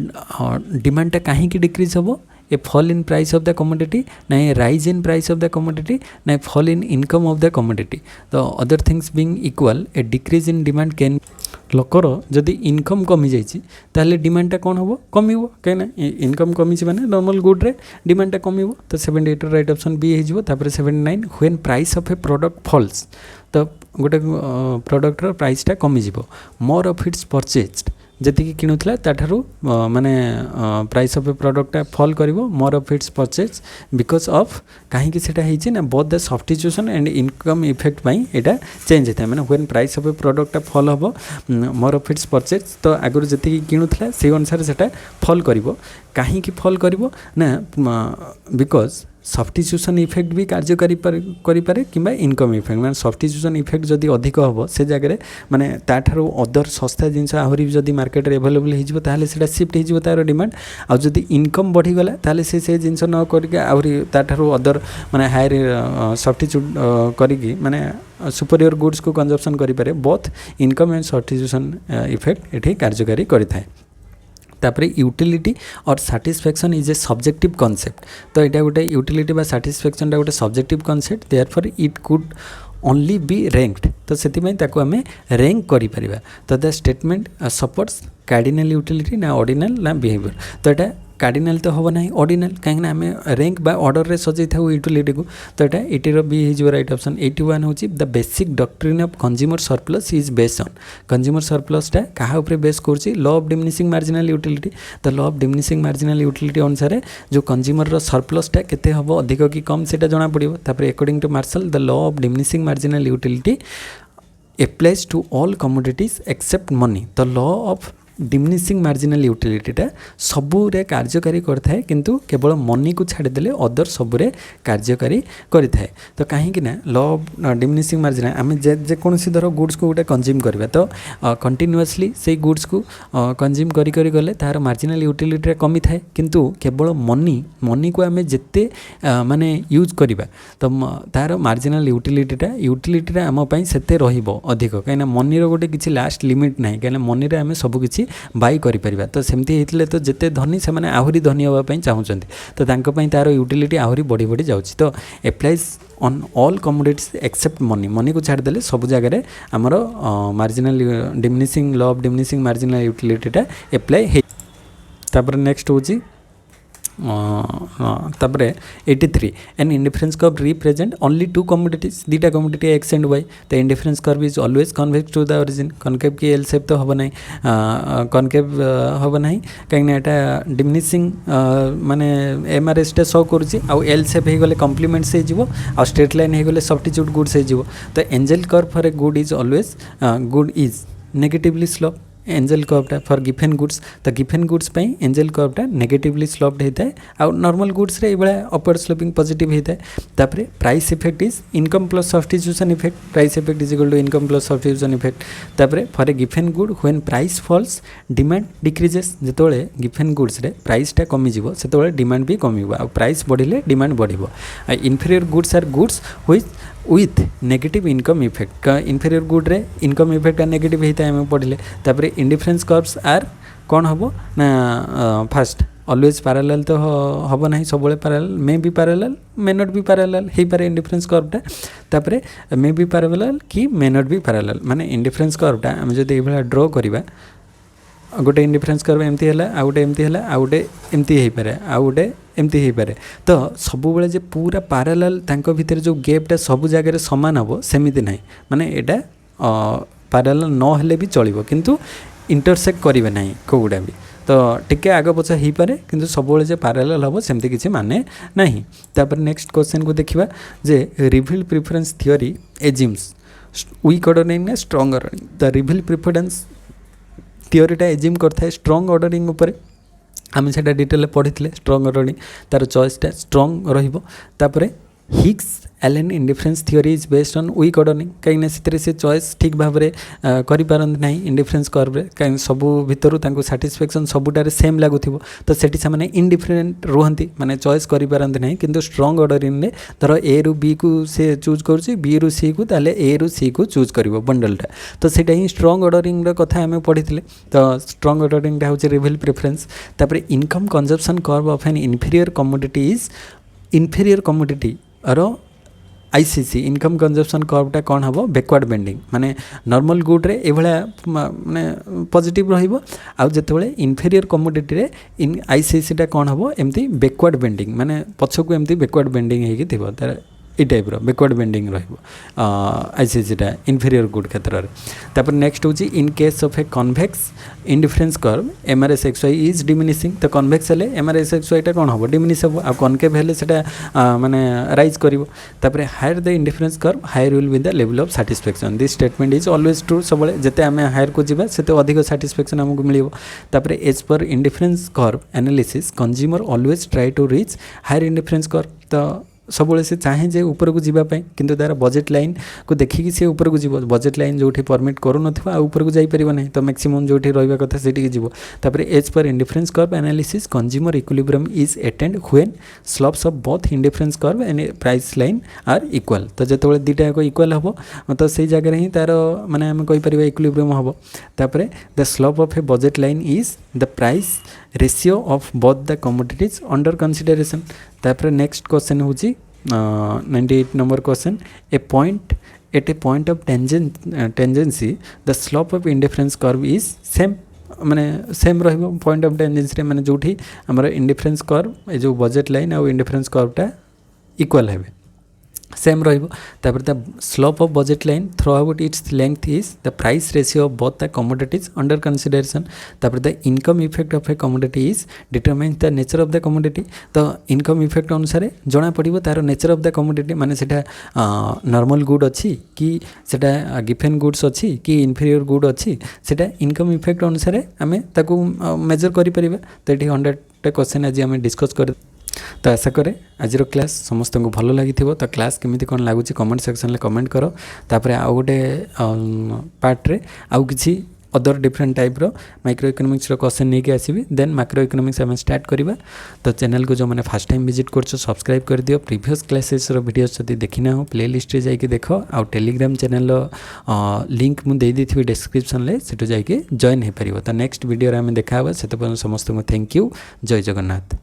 डिमांड कहीं की डिक्रीज हम a fall in price of the commodity ना a rise in price of the commodity ना fall in income of the commodity तो other things being equal a decrease in demand can लोकर जदि income कमी जाइए ताहले डिमांडटा कौन हम कमिब कहीं इनकम कमी माने नॉर्मल गुड रे डिमांडटा कमिब तो 78 राइट ऑप्शन बी हो 79 when price of a product falls तो गोटे प्रोडक्टर प्राइसटा कमिजिव मोर ऑफ इट्स परचेज्ड जी किणुला ताठारू माने प्राइस ऑफ ए प्रोडक्टा फॉल करिवो more of its purchase because of कहीं सेटा होइछि ना both the substitution and income effect पई एटा चेंज होता है माने व्हेन प्राइस ऑफ ए प्रोडक्टा फॉल हबो मोर ऑफ इट्स परचेज तो आगुर जी किणुला से अनुसार सेटा फॉल करिवो कहीं फॉल करिवो ना बिकॉज सब्स्टिट्यूशन इफेक्ट भी कार्यकारी करिपारे किंबा इनकम इफेक्ट माने सब्स्टिट्यूशन इफेक्ट जदि अधिक हम से जगह माने ताठारू अदर सस्ता जिनस आहरी जदि मार्केट रे अवेलेबल हो ताहले सेटा शिफ्ट हो तार डिमांड आ जदि इनकम बढ़ी गला ताहले से जिनस न करके आहरी ताठारू अदर माने हायर सब्स्टिट्यूट करिकी माने सुपीरियर गुड्स को कंजप्शन करिपारे both income and substitution effect एठी कार्यकारी करिथाय तापरे यूटिलिटी और satisfaction is a subjective concept तो यहाँ गोटे यूटिलिटी बा सैटिस्फैक्शन गोटे subjective concept therefore it could only be ranked तो से आम रैंक करें तो the statement supports cardinal utility ना ऑर्डिनल ना बिहेवियर तो यहाँ कार्डिनल तो हम ना ऑर्डिनल कहीं आम रैंक बा ऑर्डर रे सजै था यूटिलिटी को तो यहाँ एटीर बी हो राइट ऑप्शन 81 हूँ the basic doctrine of consumer surplus is based on consumer सरप्लसटा क्या बेस कर law of diminishing marginal utility तो law of diminishing marginal utility अनुसार जो कंज्यूमर सरप्लसटा केते हम अधिक कि कम से जना पड़ो according to Marshall the law of diminishing marginal utility applies to all commodities except money तो लॉ ऑफ डिमिनिशिंग मार्जिनल यूटिलिटीटा सबुरे कार्यकारी करथाए किंतु केवल मनी को छाड़देले अदर सबुरे कार्यकारी करिथाए तो कहीं ना लॉ ऑफ डिमिनिशिंग मार्जिनल आम जेकोसी धर गुड्स को गोटे कंज्यूम करवा तो कंटिन्यूअसली से गुड्स को कंज्यूम करी करी गले तार मार्जिनल यूटिलिटी कमी थाए किंतु केवल मनी को आम जिते माने यूज करवा तो तार मार्जिनल यूटिलिटीटा आम पई सेते रहिबो अधिक कहीं मनी रो गोटे किछि लास्ट लिमिट नाही कहीं मनी रे आम सब किछि बाई करिपरिबा तो सेमती हेतले तो जिते धनी से माने आहुरी धनी होबा पई चाहुचंती तो तांको पई तारो यूटिलिटी आहुरी बढ़ी बढ़ी जाउची तो applies on all commodities except money को छाड़ देले सब जगह रे हमर marginal diminishing law of diminishing marginal यूटिलिटीटा एप्लाई हे तापर नेक्स्ट होची तापरे 83 an indifference curve represent only two commodities दीटा कमोडिटी एक्स एंड वाई तो indifference curve is always convex to the origin concave की एल शेप तो हम ना कनकेव हम ना कहीं यहाँ डिमिनिशिंग माने एमआरएस टा शो कर एल शेप हो गले कम्प्लीमेंट्स हो स्ट्रेट लाइन हो गले सब्स्टिट्यूट गुड्स हो तो Engel curve for a good is always good is negatively slope Engel कर्वटा फॉर गिफेन गुड्स तो गिफेन गुड्स पे एंजल कर्वटा नेगेटिवली स्लोप्ड होता है आउ नॉर्मल गुड्स रे ये अपवर्ड स्लोपिंग पॉजिटिव होता है तापरे price effect is income plus substitution effect price effect is equal to income plus substitution effect तापरे for a Giffen good when price falls demand decreases जेतोले गिफेन गुड्स रे प्राइसटा कमी जिवो सेतोले डिमांड भी कमिवो आ प्राइस बढ़िले डिमांड बढ़िवो inferior goods are goods with negative income effect inferior good रे इनकम इफेक्ट नेगेटिव होता है पढ़ले तापरे इंडिफरेंस कर्व्स आर कौन हम ना फास्ट ऑलवेज पैरेलल तो हम ना सब parallel may be parallel may not be parallel हो पारे इंडिफरेंस कर्वटा तापरे मे बी पैरेलल कि मे नॉट बी पैरेलल माने इंडिफरेंस कर्वटा आम जब ये ड्रॉ करवा गोटे इंडिफरेंस कर्व एमती है आ गोटे एमती है आ गोटे एमती हो पारे आ गोटे एमती हो पारे तो सब बेले जे पूरा पैरेलल तांको भितर जो गैपटा सब जगह सामान हम सेमिति ना माने एटा पैरेलल न हेले भी चलिबो किंतु इंटरसेक्ट करेंगे ना कौड़ा भी तो टिके आग पछ हो पारे किंतु सब जे पैरेलल हम सेमती किसी माने नहीं। तापर नेक्स्ट क्वेश्चन को देखिबा जे reveal preference theory axioms weak ordering ने strong ordering. The reveal preference थ्योरीटा एजिम करता है स्ट्रांग ऑर्डरिंग उपर आम से डिटेल पढ़ी स्ट्रांग ऑर्डरिंग तार चॉइसटा स्ट्रांग रहिबो। तापरे Hicks Allen indifference theory is based on weak ordering कहीं से चॉइस ठीक भाव में करपारती ना इंडिफरेंस कर्व कहीं सब भितर साटिस्फैक्शन सबुटारे सेम लगुव तो सेठी से इंडिफरेंट रुहंती माने चॉइस करपारती ना किंतु स्ट्रांग ऑर्डरिंग में धर ए रु बी को से चूज कर बी रु सी को ताले ए रु सी को चूज कर बंडलटा तो सेटा ही स्ट्रांग ऑर्डरिंग कथा आम पढ़ी तो स्ट्रांग ऑर्डरिंग हूँ रिवील प्रेफरेंस। तापर income consumption curve of an inferior commodity is inferior commodity और आईसीसी इनकम कंजप्शन कर्वटा कौन हम बैकवर्ड बेंडिंग माने नॉर्मल गुड रे ए भाया माने पॉजिटिव रहिबो आउ जेतेबेले इनफीरियर कमोडिटी रे इन आईसीसीटा कौन हम एमती बैकवर्ड बेंडिंग माने पछकु एमती बैकवर्ड बेंडिंग हेकी थिबो तार ई टाइप बैकवर्ड बेंडिंग आईसीसीटा इनफीरियर गुड क्षेत्र में। तापर नेक्स्ट हूँ in case of a convex indifference curve MRSXY is diminishing तो कन्वेक्स हेले MRSXYटा कौन हम डिमिनिश हम आ कनकेव हेले सेटा माने राइज करिवो। तापर higher the indifference curve higher will be the level of satisfaction this statement is always true सब जिते आम हायर को जीवा सेते अधिक सैटिस्फैक्शन हमको मिलिबो। तापर as per indifference curve analysis consumer always try to reach higher indifference curve तो सब से चाहे जे ऊपर को जीवाई किंतु तार बजेट लाइन को देखिकी सी ऊपर को जीव बजेट लाइन जो परमिट करू नथिबा ऊपर को जाई परिबो नहीं तो मैक्सिमम जो रहिबा कथा सेठी जीव। तापर as per indifference curve analysis consumer equilibrium is attained when slopes of both indifference curve and price line are equal तो जेतेबेले दुटा जाक इक्वल हबो तो सेई जगह ही तार माने हम कहि परिबा इक्विलिब्रियम हबो। तापर the slope of a budget line is the price ratio of both the commodities under consideration. तापर नेक्स्ट क्वेश्चन हूँ 98 number question a point at a point of tangency the slope of indifference curve is same माने same रहिबो point of tangency माने जोठी हमर indifference curve ए जो budget line और इंडिफरेंस कर्वटा इक्वल हेबे सेम रहिबो। तापर the slope of budget line through out its length is the price ratio of both the commodities under consideration. तापर the income effect of a commodity is determine the nature of the commodity तो income effect अनुसार जना पड़ो तार nature of the commodity माने सेटा normal good अच्छी कि सेटा गिफेन गुड्स अच्छी कि इनफीरियर गुड अच्छी सेटा इनकम इफेक्ट अनुसार आम ताकू मेजर करि परिबा। तो ये 100टा क्वेश्चन आज आम डिस्कस कर तो आशा करे आज क्लास समस्त को भल लगी तो क्लास केमिति कौन लगुच कमेंट सेक्शन में कमेंट कर। तापर आउ गोटे पार्ट रे आउ किछि अदर डिफरेंट टाइप रो माइक्रो इकोनॉमिक्स क्वेश्चन नहीं कि आसबि देन माइक्रो इकोनॉमिक्स आम स्टार्ट करवा। तो चैनल को जो मैंने फर्स्ट टाइम विजिट कर सब्सक्राइब कर दियो प्रीवियस क्लासेस रो वीडियोस जदि देखिना हो प्ले लिस्ट रे जाइए देख आ टेलीग्राम चैनल लिंक मुझे देदेवि डिस्क्रिप्शन में सेटू जाइए जॉइन हो पार। तो नेक्स्ट वीडियो आम देखा से समस्त को थैंक यू जय जगन्नाथ।